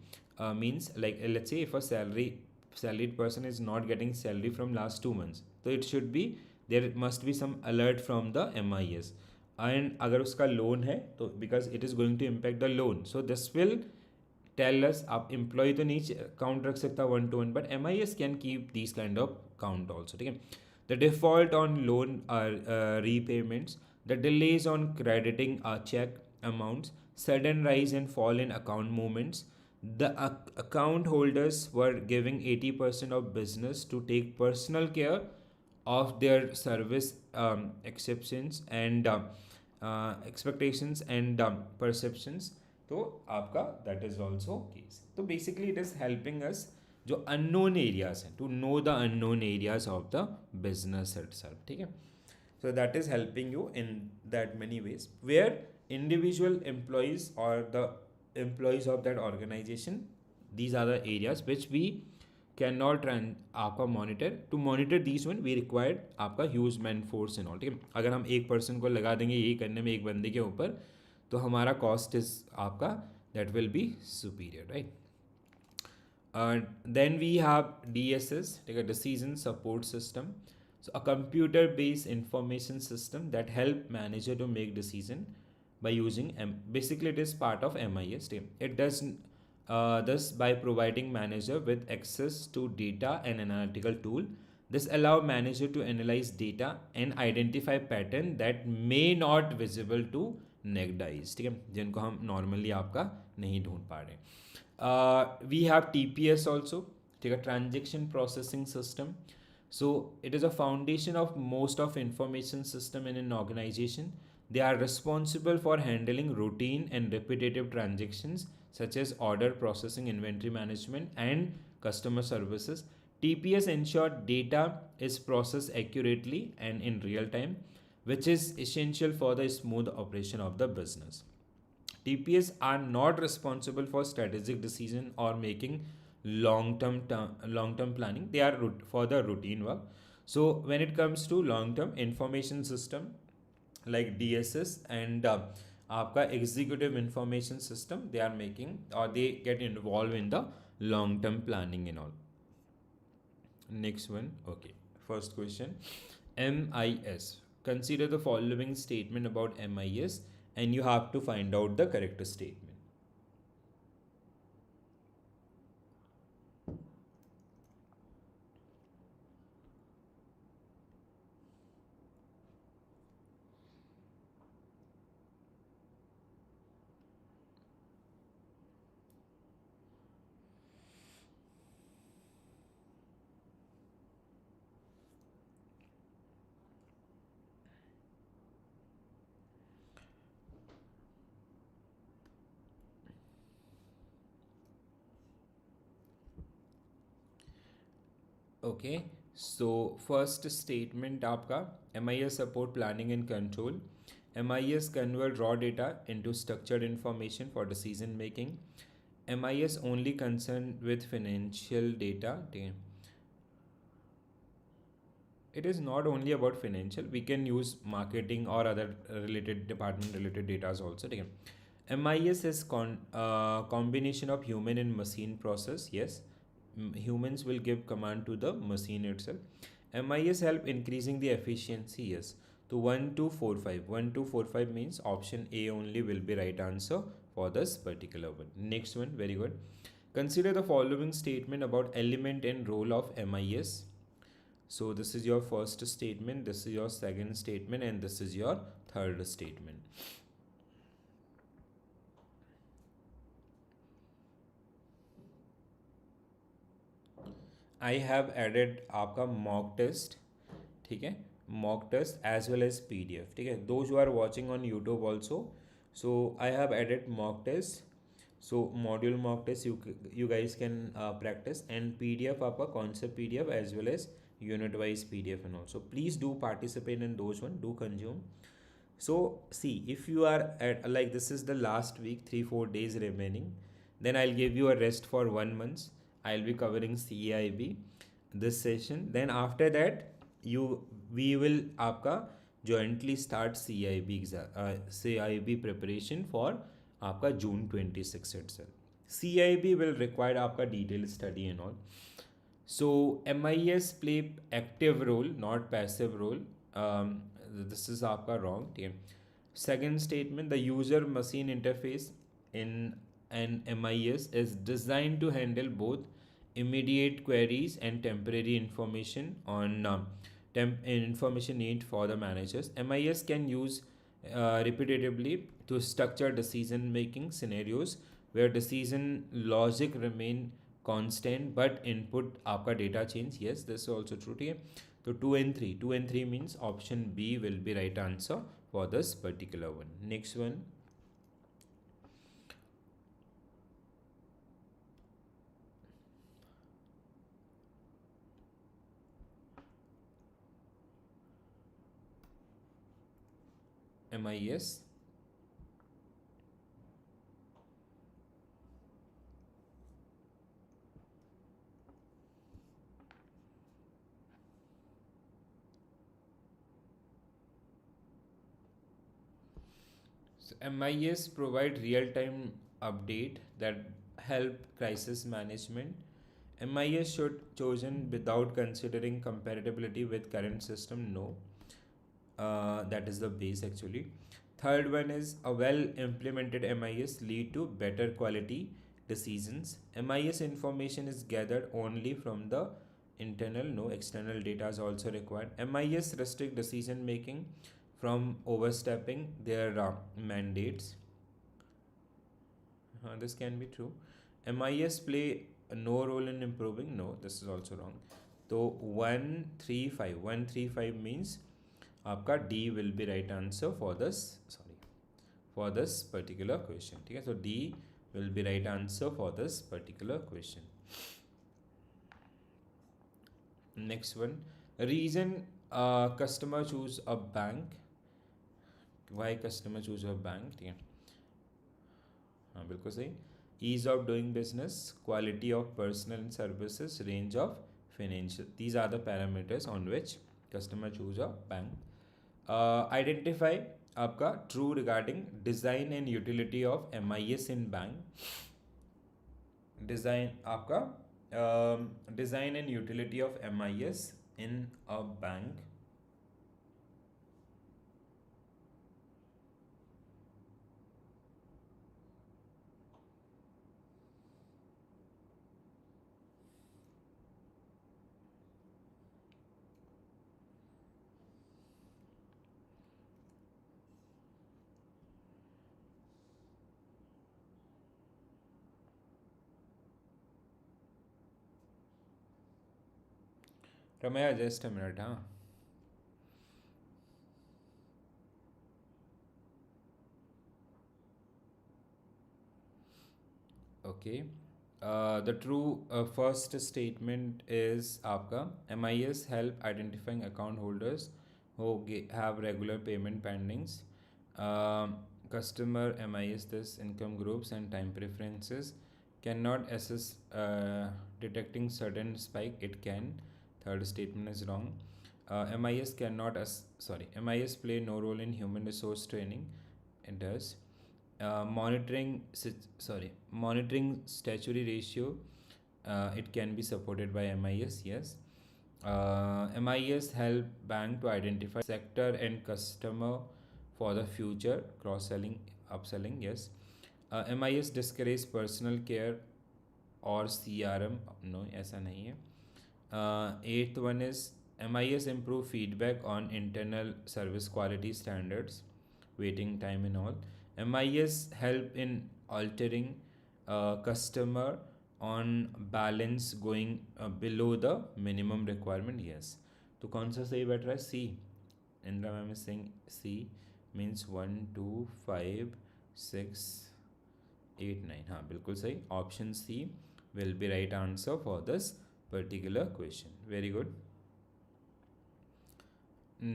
means like let's say if a salaried person is not getting salary from last 2 months, so it should be there must be some alert from the MIS. And अगर उसका loan है तो because it is going to impact the loan, so this will tell us आप employee तो नहीं count रख सकता 1-to-1, but MIS can keep these kind of count also. ठीक है, the default on loan repayments, the delays on crediting check amounts, sudden rise and fall in account movements, the account holders were giving 80% of business to take personal care of their service exceptions and expectations and perceptions. तो आपका that is also case. तो basically it is helping us जो unknown areas हैं to know the unknown areas of the business itself. ठीक है, so that is helping you in that many ways where individual employees or the employees of that organization, these are the areas which we cannot run आपका monitor. To monitor these one we required आपका huge man force and all. ठीक है, अगर हम एक person को लगा देंगे यही करने में एक बंदे के ऊपर तो हमारा cost is आपका that will be superior, right? Then we have DSS, like a decision support system. So a computer based information system that help manager to make decision by using basically it is part of MIS team. It does this by providing manager with access to data and analytical tool. This allow manager to analyze data and identify pattern that may not visible to naked eyes, ठीक है, जिनको हम normally आपका नहीं ढूंढ पा रहे. We have TPS also, ठीक है, transaction processing system. So it is a foundation of most of information system in an organization. They are responsible for handling routine and repetitive transactions such as order processing, inventory management and customer services. TPS ensure data is processed accurately and in real time, which is essential for the smooth operation of the business. TPS are not responsible for strategic decision or making long-term planning. They are for the routine work. So when it comes to long-term information system like DSS and आपका executive information system they are making और they get involve in the long term planning in all. Next one, okay. First question, MIS. Consider the following statement about MIS and you have to find out the correct statement. Okay, so first statement आपका MIS support planning and control. MIS convert raw data into structured information for decision making. MIS only concerned with financial data. It is not only about financial. We can use marketing or other related department related data also. MIS is combination of human and machine process. Yes, humans will give command to the machine itself. MIS help increasing the efficiency. Yes. So 1245. 1245 means option A only will be right answer for this particular one. Next one, very good. Consider the following statement about element and role of MIS. So this is your first statement, this is your second statement, and this is your third statement. I have added आपका mock test, ठीक है, mock test as well as PDF, ठीक है. Those who are watching on YouTube also, so I have added mock test. So module mock test you guys can practice, and PDF आपका concept PDF as well as unit wise PDF and also. Please do participate in those one, do consume. So see, if you are at like this is the last week, 3-4 days remaining, then I'll give you a rest for 1 month. I'll be covering CAIIB this session. Then after that we will आपका jointly start CAIIB CAIIB preparation for आपका June 26 itself. CAIIB will require आपका detailed study and all. So MIS play active role, not passive role. This is आपका wrong. Second statement, the user machine interface in an MIS is designed to handle both immediate queries and temporary information on information need for the managers. MIS can use repetitively to structure decision making scenarios where decision logic remain constant but input आपका data change. Yes, this is also true. So 2 and 3. 2 and 3 means option B will be right answer for this particular one. Next one. MIS. So MIS provide real-time update that help crisis management. MIS should chosen without considering compatibility with current system. No, that is the base actually. Third one is a well implemented MIS lead to better quality decisions. MIS information is gathered only from the internal, no external data is also required. MIS restrict decision making from overstepping their mandates. This can be true. MIS play no role in improving. No, this is also wrong. So 135. 135 means आपका D will be right answer for this. Sorry, for this particular question. Okay, so D will be right answer for this particular question. Next one, reason customer choose a bank. Why customer choose a bank? ठीक है, हाँ बिल्कुल सही. Ease of doing business, quality of personal and services, range of financial. These are the parameters on which customer choose a bank. Identify आपका true regarding design and utility of MIS in bank. Design आपका design and utility of MIS in a bank. Ramya just a minute. हाँ, okay. The true first statement is आपका MIS help identifying account holders who have regular payment pendings. Customer MIS this income groups and time preferences cannot assess detecting sudden spike. It can. Third statement is wrong. MIS cannot MIS play no role in human resource training. It does. Monitoring statutory ratio, it can be supported by MIS. Yes. MIS help bank to identify sector and customer for the future cross selling, upselling. Yes. MIS discourage personal care और CRM. No, ऐसा नहीं है. Eighth one is MIS improve feedback on internal service quality standards, waiting time and all. MIS help in altering customer on balance going below the minimum requirement. Yes. तो कौन सा सही बैठ रहा है? C. Indira ma'am is saying C means 1 2 5 6 8 9. हाँ, बिल्कुल सही. Option C will be right answer for this particular question. Very good.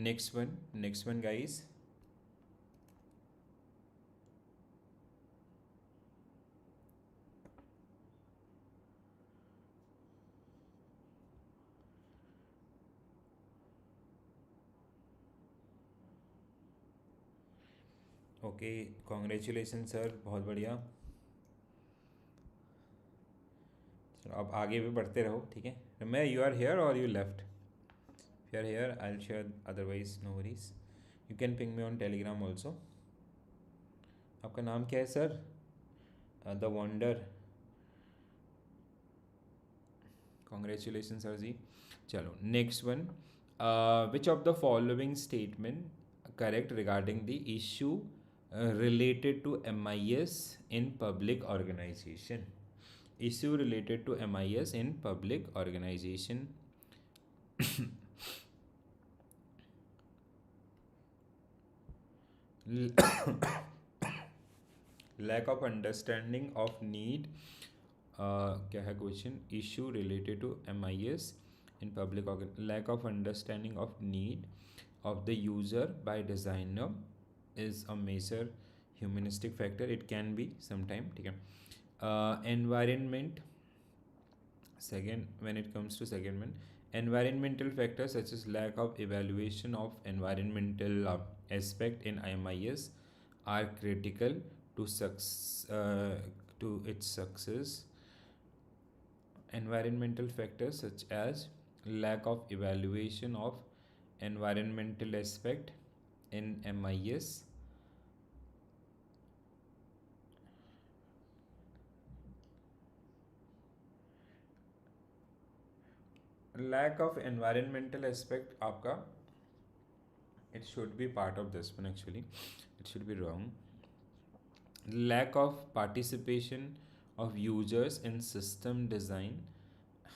Next one guys. Okay, congratulation sir, बहुत बढ़िया. चलो अब आगे भी बढ़ते रहो, ठीक है. मैं यू आर हेयर और you left? If you are here I will share, otherwise no worries. You can ping me on Telegram also. आपका नाम क्या है sir? The wonder. Congratulation sir ji. चलो next one. Which of the following statement correct regarding the issue related to MIS in public organization? Issue related to MIS in public organization. Lack of understanding of need. क्या है question? Issue related to MIS in public lack of understanding of need of the user by designer is a major humanistic factor. It can be sometime, ठीक है. Environment. Second, when it comes to second one, environmental factors such as lack of evaluation of environmental aspect in MIS are critical to its success. Environmental factors such as lack of evaluation of environmental aspect in MIS lack of environmental aspect आपका, it should be part of this one actually, it should be wrong. Lack of participation of users in system design,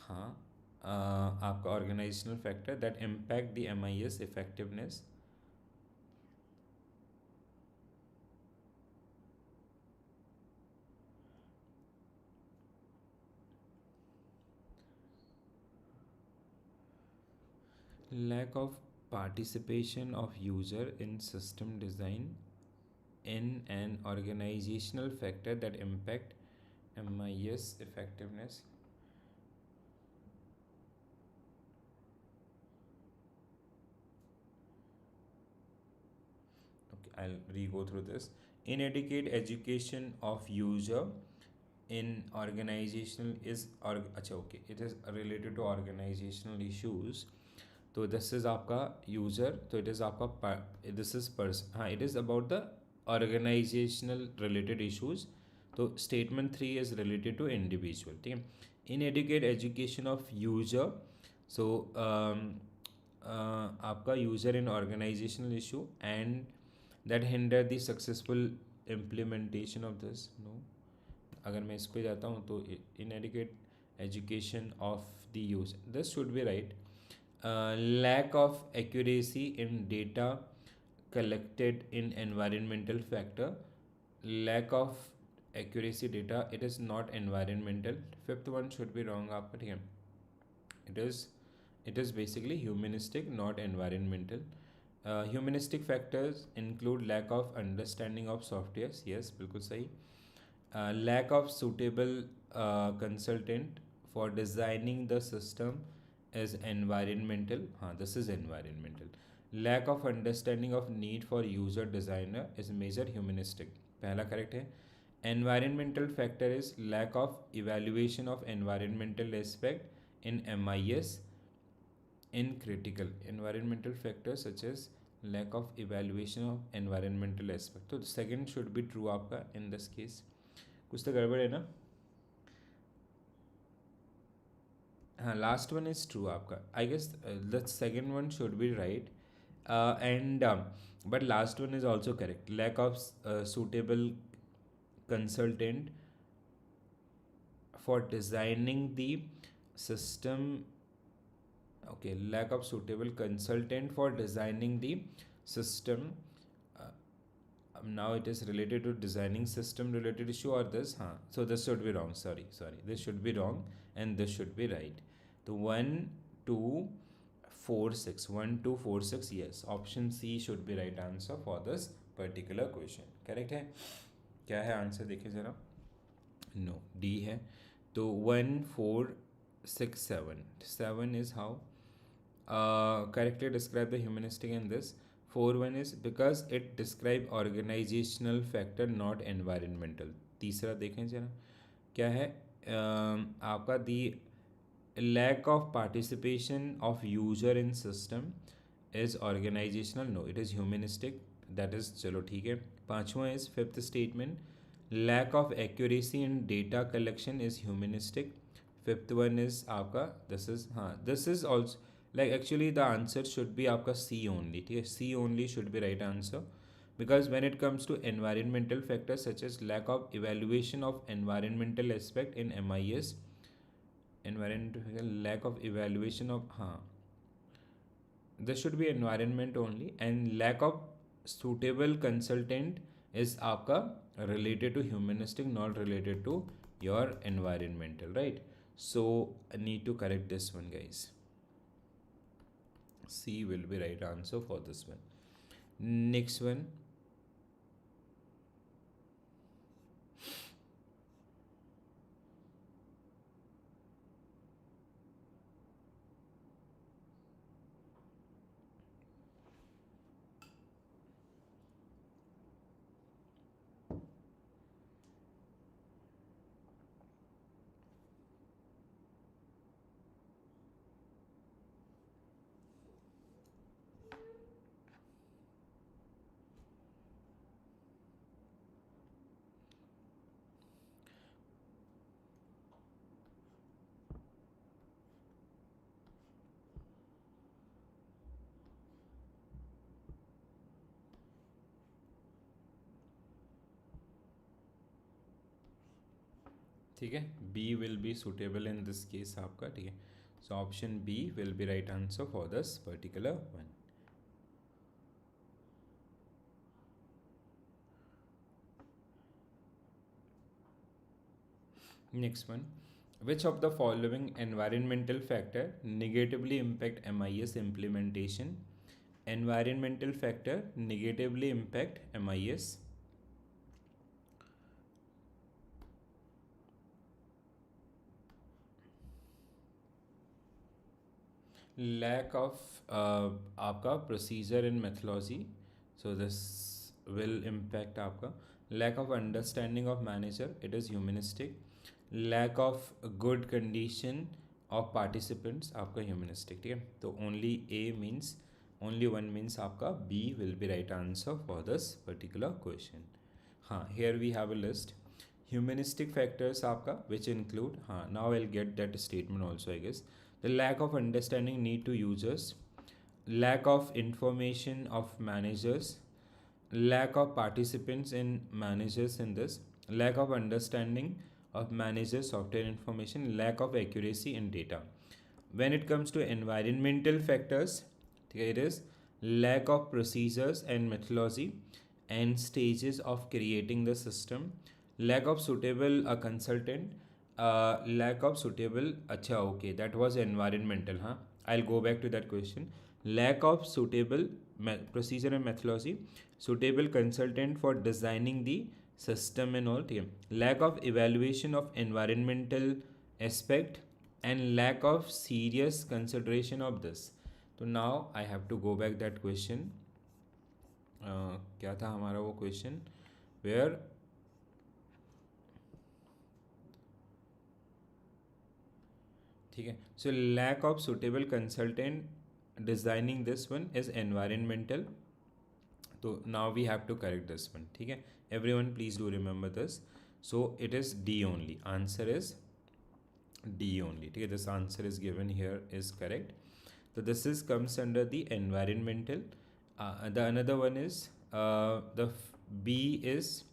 हाँ, आपका organizational factor that impact the MIS effectiveness. Lack of participation of user in system design in an organizational factor that impact MIS effectiveness. Okay, I'll re-go through this. Inadequate education of user in organizational is or अच्छा okay, it is related to organizational issues. तो this is आपका user, तो it is आपका this is person, हाँ, it is about the organizational related issues. तो statement 3 is related to individual, ठीक है. Inadequate education of user, so आपका user in organizational issue and that hinder the successful implementation of this. No, अगर मैं इस पे जाता हूँ तो inadequate education of the user, this should be right. Lack of accuracy in data collected in environmental factor. Lack of accuracy data, it is not environmental. Fifth one should be wrong आपका, ठीक है. It is basically humanistic, not environmental. Humanistic factors include lack of understanding of software. Yes, बिल्कुल सही. Lack of suitable consultant for designing the system is environmental. हाँ, this is environmental. Lack of understanding of need for user designer is major humanistic. पहला correct है. Environmental factor is lack of evaluation of environmental aspect in MIS in critical. Environmental factors such as lack of evaluation of environmental aspect. तो second should be true आपका in this case. कुछ तो गड़बड़ है ना. हाँ, last one is true आपका. I guess the second one should be right and but last one is also correct. Lack of suitable consultant for designing the system. Okay, lack of suitable consultant for designing the system. Now it is related to designing system related issue or this. हाँ, so this should be wrong. Sorry, this should be wrong and this should be right. तो 1 2 4 6 1 2 4 6, yes, option C should be right answer for this particular question. Correct है. क्या है answer देखिए ज़रा. No, D है. तो 1 4 6 7 7 is how correctly describe the humanistic in this. 4 1 is because it describe organizational factor not environmental. तीसरा देखें जरा क्या है. आपका दी lack of participation of user in system is organizational. No, it is humanistic. That is चलो ठीक है. पांचवा is fifth statement. Lack of accuracy in data collection is humanistic. Fifth one is आपका this is हाँ, this is also like actually the answer should be आपका C only. ठीक है, C only should be right answer because when it comes to environmental factors such as lack of evaluation of environmental aspect in MIS, environmental lack of evaluation of हाँ, this should be environment only, and lack of suitable consultant is आपका related to humanistic, not related to your environmental, right? So I need to correct this one, guys. C will be right answer for this one. Next one. ठीक है, B will be suitable in this case आपका. ठीक है, so option B will be right answer for this particular one. Next one. Which of the following environmental factor negatively impact MIS implementation? Environmental factor negatively impact MIS. Lack of आपका procedure and methodology. So this will impact आपका lack of understanding of manager, it is humanistic. Lack of good condition of participants, आपका humanistic. ठीक है, तो only A means, only one means आपका B will be right answer for this particular question. हाँ, here we have a list. Humanistic factors आपका which include, हाँ, now I'll get that statement also I guess. The lack of understanding need to users, lack of information of managers, lack of participants in managers in this, lack of understanding of managers software information, lack of accuracy in data. When it comes to environmental factors, it is lack of procedures and methodology and stages of creating the system, lack of suitable consultant, lack of suitable, acha, okay, that was environmental, huh? I'll go back to that question. Lack of suitable procedure and methodology, suitable consultant for designing the system and all, lack of evaluation of environmental aspect, and lack of serious consideration of this. So now I have to go back that question. क्या था हमारा वो question, where ठीक है, so lack of suitable consultant designing this one is environmental. So now we have to correct this one. ठीक है, everyone please do remember this. So it is D only, answer is D only. ठीक है, this answer is given here is correct. So this is comes under the environmental. The another one is the B is,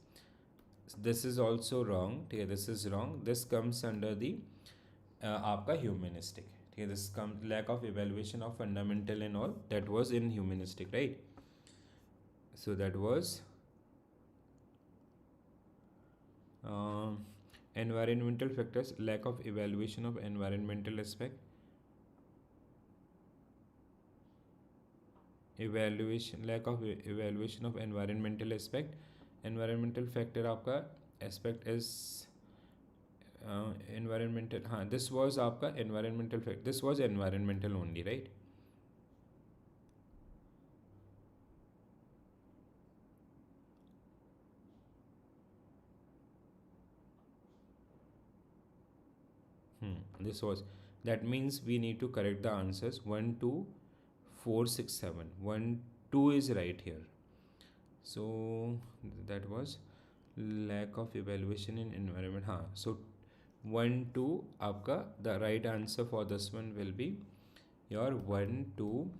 this is also wrong. ठीक है, this is wrong. This comes under the आपका humanistic. ठीक है, this comes lack of evaluation of fundamental and all, that was in humanistic, right? So that was environmental factors, lack of evaluation of environmental aspect, lack of evaluation of environmental aspect. Environmental factor आपका aspect is environmental, हाँ, this was आपका environmental factor, this was environmental only, right? This was, that means we need to correct the answers 1 2 4 6 7. 1 2 is right here. So that was lack of evaluation in environment, हाँ, so 1 2 आपका the right answer for this one will be your 1 2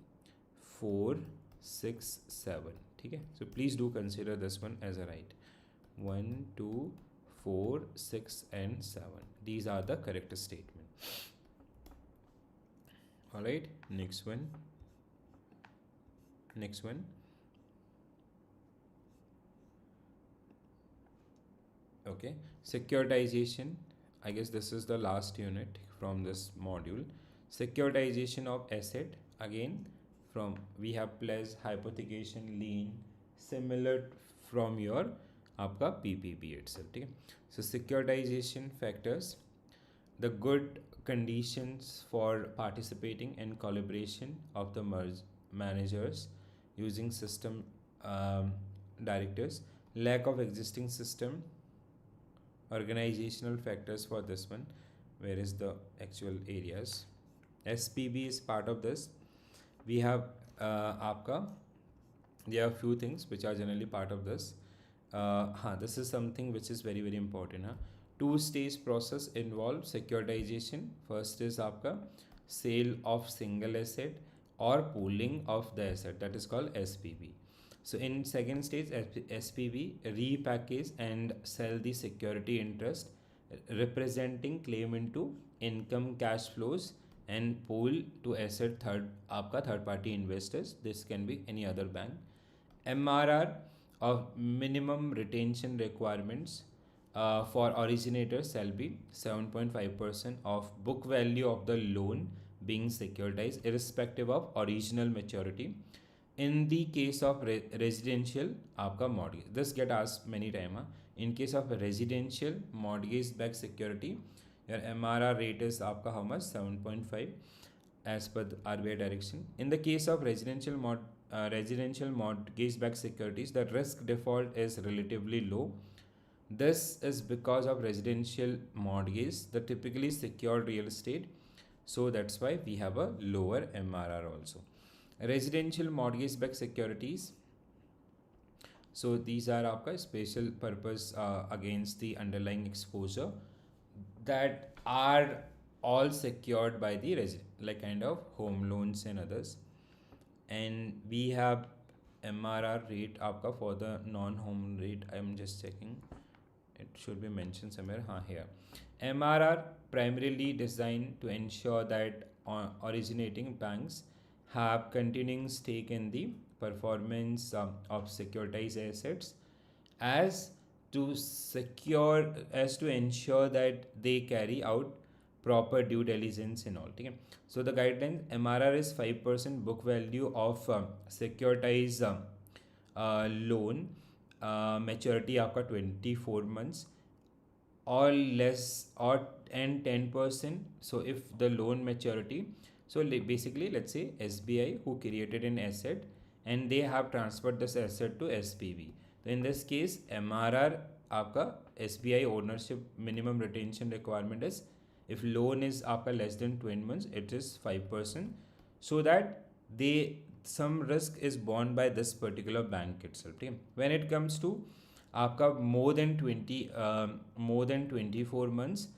4 6 7. ठीक है, so please do consider this one as a right. 1 2 4 6 and 7, these are the correct statement. All right, next one. Okay, securitization, I guess this is the last unit from this module. Securitization of asset, again from we have pledge, hypothecation, lien, similar from your आपका PPP itself. ठीक है, so securitization factors, the good conditions for participating and collaboration of the managers using system directors, lack of existing system, organizational factors for this one, where is the actual areas. SPB is part of this. We have आपका, there are few things which are generally part of this. हाँ, this is something which is very very important. हाँ, two-stage process involve securitization. First is आपका sale of single asset or pooling of the asset, that is called SPV. So in second stage SPV, repackage and sell the security interest representing claim into income cash flows and pool to asset third party investors. This can be any other bank. MRR of minimum retention requirements for originators shall be 7.5% of book value of the loan being securitized irrespective of original maturity. In the case of residential आपका mortgage, this get asked many time. In case of residential mortgage backed security, your MRR rate is आपका how much, 7.5 as per the RBI direction. In the case of residential residential mortgage-backed securities, the risk default is relatively low. This is because of residential mortgage, the typically secured real estate. So that's why we have a lower MRR also. Residential mortgage-backed securities. So these are आपका special purpose against the underlying exposure that are all secured by the like kind of home loans and others. And we have MRR rate आपका for the non-home rate. I'm just checking. It should be mentioned somewhere. Here. MRR primarily designed to ensure that originating banks have continuing stake in the performance of securitized assets as to ensure that they carry out proper due diligence and all. Okay? So the guideline MRR is 5% book value of securitized loan, maturity आपका 24 months or less, or and 10%. So if the loan maturity, so basically let's say SBI who created an asset and they have transferred this asset to SPV. So in this case MRR आपका SBI ownership minimum retention requirement is, if loan is आपका less than 20 months, it is 5%, so that they some risk is borne by this particular bank itself. Okay? When it comes to आपका more than 24 months,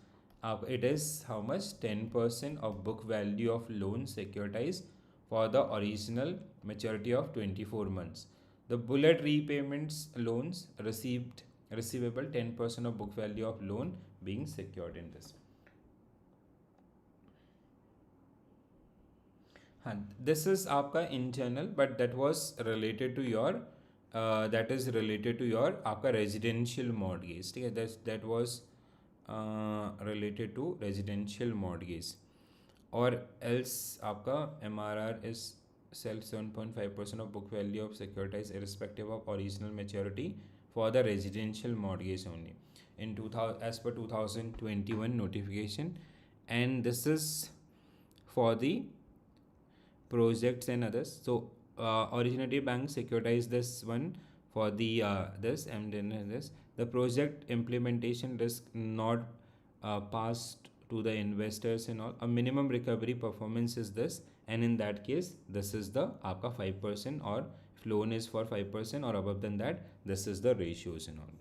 it is how much? 10% of book value of loan securitized for the original maturity of 24 months. The bullet repayments loans receivable 10% of book value of loan being secured in this. This is आपका internal, but that was related to your आपका residential mortgage. ठीक है, that was related to residential mortgage. Or else आपका MRR is self 7.5% of book value of securitized irrespective of original maturity for the residential mortgage only in 2000 as per 2021 notification, and this is for the projects and others. So originating bank securitized this one for the this, and then this the project implementation risk not passed to the investors and all. A minimum recovery performance is this, and in that case this is the आपका 5%, or if loan is for 5% or above than that, this is the ratios and all.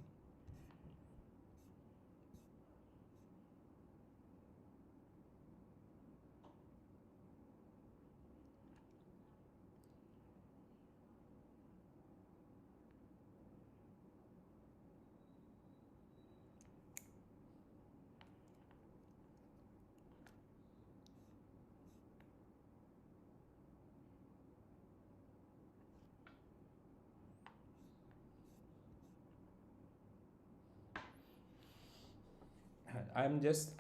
I'll just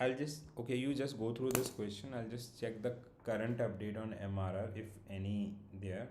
okay, you just go through this question. I'll just check the current update on MRR if any there.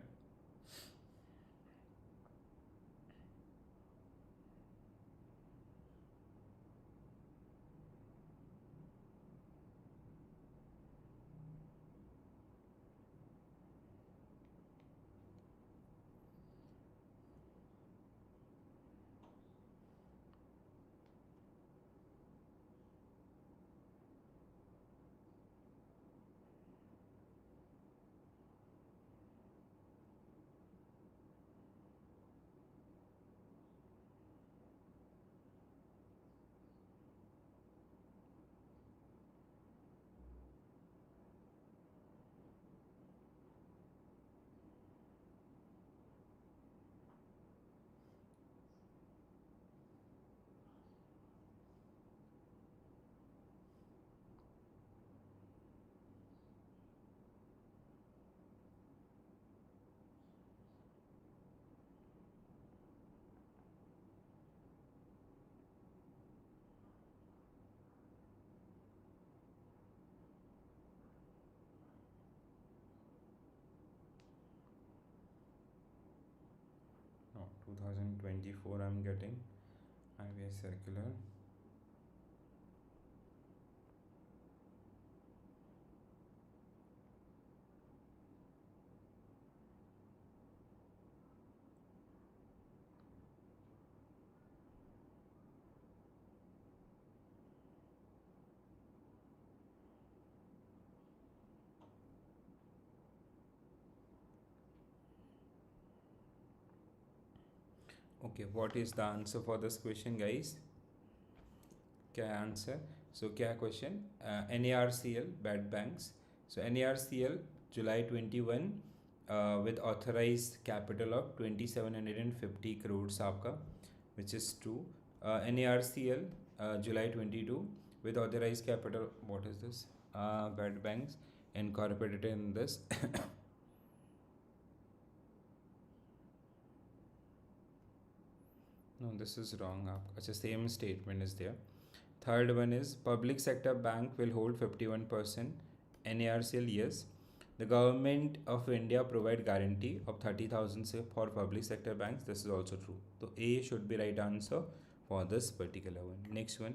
No, 2024 I'm getting IBS circular. Okay, what is the answer for this question, guys? क्या है answer? सो क्या question? NARCL bad banks. So NARCL July 21 with authorized capital of 2750 crores आपका, which is true. NARCL July 22 with authorized capital, what is this? Bad banks incorporated in this. No, this is wrong. It's the same statement is there. Third one is public sector bank will hold 51%. NARCL, yes. The government of India provide guarantee of 30,000 for public sector banks. This is also true. So A should be right answer for this particular one. Next one.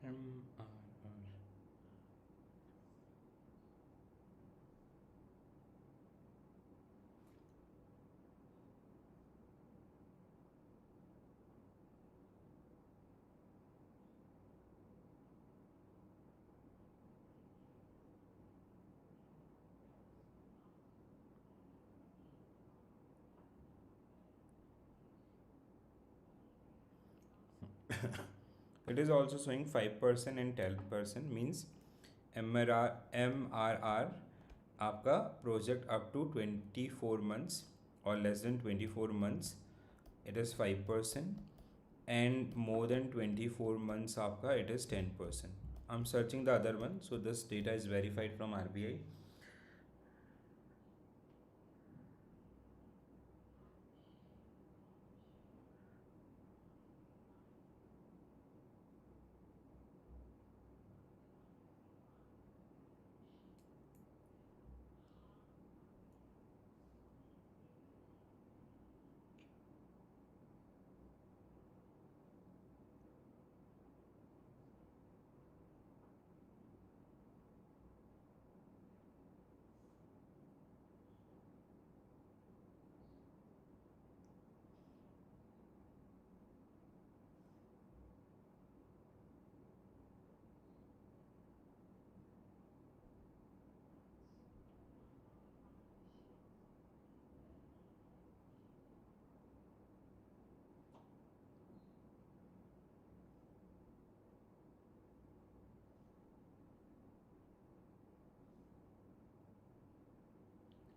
MRR. It is also showing 5% and 10%, means MRR आपका project up to 24 months or less than 24 months, it is 5%, and more than 24 months आपका it is 10%. I'm searching the other one, so this data is verified from RBI.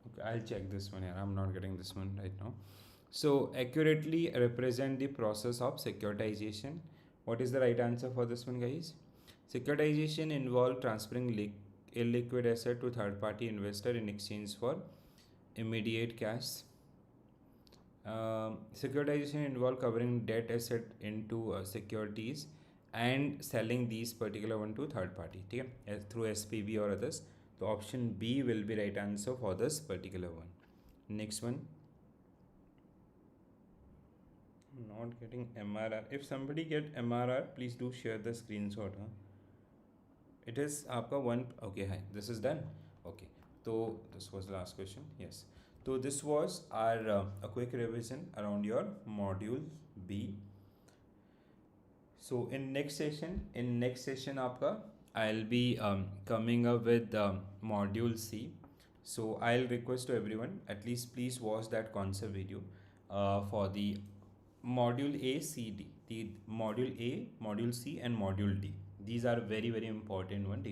Okay, I'll check this one here. I'm not getting this one right now. So accurately represent the process of securitization. What is the right answer for this one, guys? Securitization involve transferring illiquid asset to third-party investor in exchange for immediate cash. Securitization involve covering debt asset into securities and selling these particular one to third party, okay, through SPV or others. So option B will be right answer for this particular one. Next one. I'm not getting MRR. If somebody get MRR, please do share the screenshot. Huh? It is आपका one. Okay, hi. This is done. Okay. So this was the last question. Yes. So this was our a quick revision around your module B. So in next session आपका I'll be coming up with module C. So I'll request to everyone, at least please watch that concept video for the module A, C, D. The module A, module C, and module D. These are very very important one.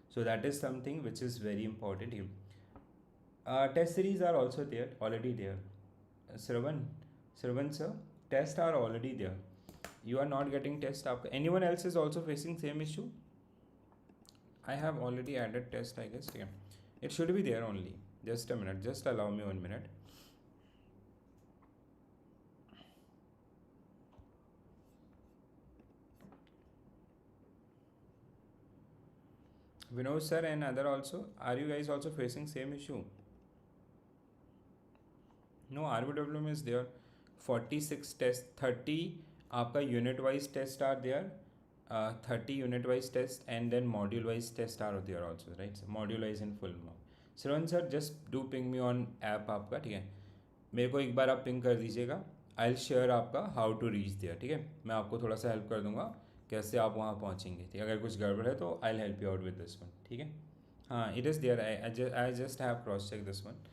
So that is something which is very important. Test series are also there, already there. Shravan sir, tests are already there. You are not getting test. Anyone else is also facing same issue? I have already added test, I guess. Okay. It should be there only. Just a minute. Just allow me 1 minute. Vinod sir and other also. Are you guys also facing same issue? No, RBWM is there. 46 tests, 30 आपका unit wise test are there. 30 unit wise test and then module wise test are there also, right? So module wise in full mark. Shravan sir, just do ping me on app आपका, ठीक है? मेरे को एक बार आप ping कर दीजिएगा. I share आपका हाउ टू रीच देयर, ठीक है? मैं आपको थोड़ा सा हेल्प कर दूंगा कैसे आप वहाँ पहुँचेंगे, ठीक है? अगर कुछ गड़बड़ है तो I help you out with this one, ठीक है? हाँ, it is there. I just have cross check this one.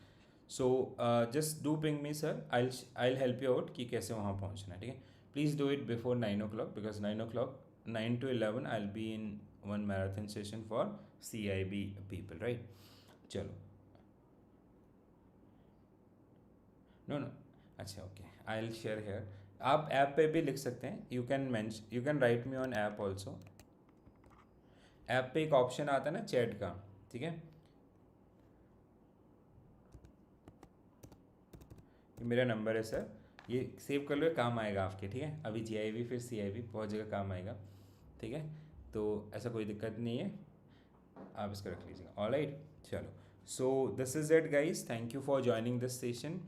So just do ping me sir. I help you out कि कैसे वहाँ पहुँचना है, ठीक है? Please do it before 9 o'clock because 9 o'clock 9 to 11 I will be in one marathon session for CIB people, right? चलो. No no, अच्छा okay, I will share here. आप ऐप पे भी लिख सकते हैं. You can write me on app also. App पे एक ऑप्शन आता है ना चैट का, ठीक है? ये मेरा नंबर है सर, ये सेव कर लो, ये काम आएगा आपके, ठीक है? अभी JIIB फिर CIB बहुत जगह काम आएगा, ठीक है? तो ऐसा कोई दिक्कत नहीं है, आप इसको रख लीजिएगा. ऑलराइट, चलो. So this is it guys. Thank you for joining this session.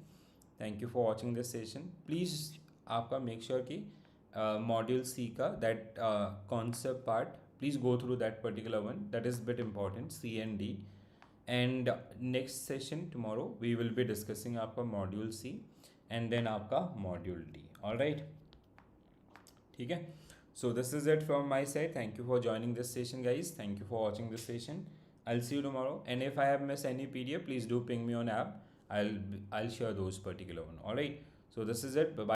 Thank you for watching this session. Please आपका मेक श्योर कि मॉड्यूल C का that concept part, please go through that particular one. That is bit important, C and D. And next session tomorrow we will be discussing आपका module C and then आपका module D. All right, ठीक है? So this is it from my side. Thank you for joining this session guys. Thank you for watching this session. I'll see you tomorrow, and if I have missed any PDF, please do ping me on app. I'll share those particular one. All right, so this is it. Bye bye.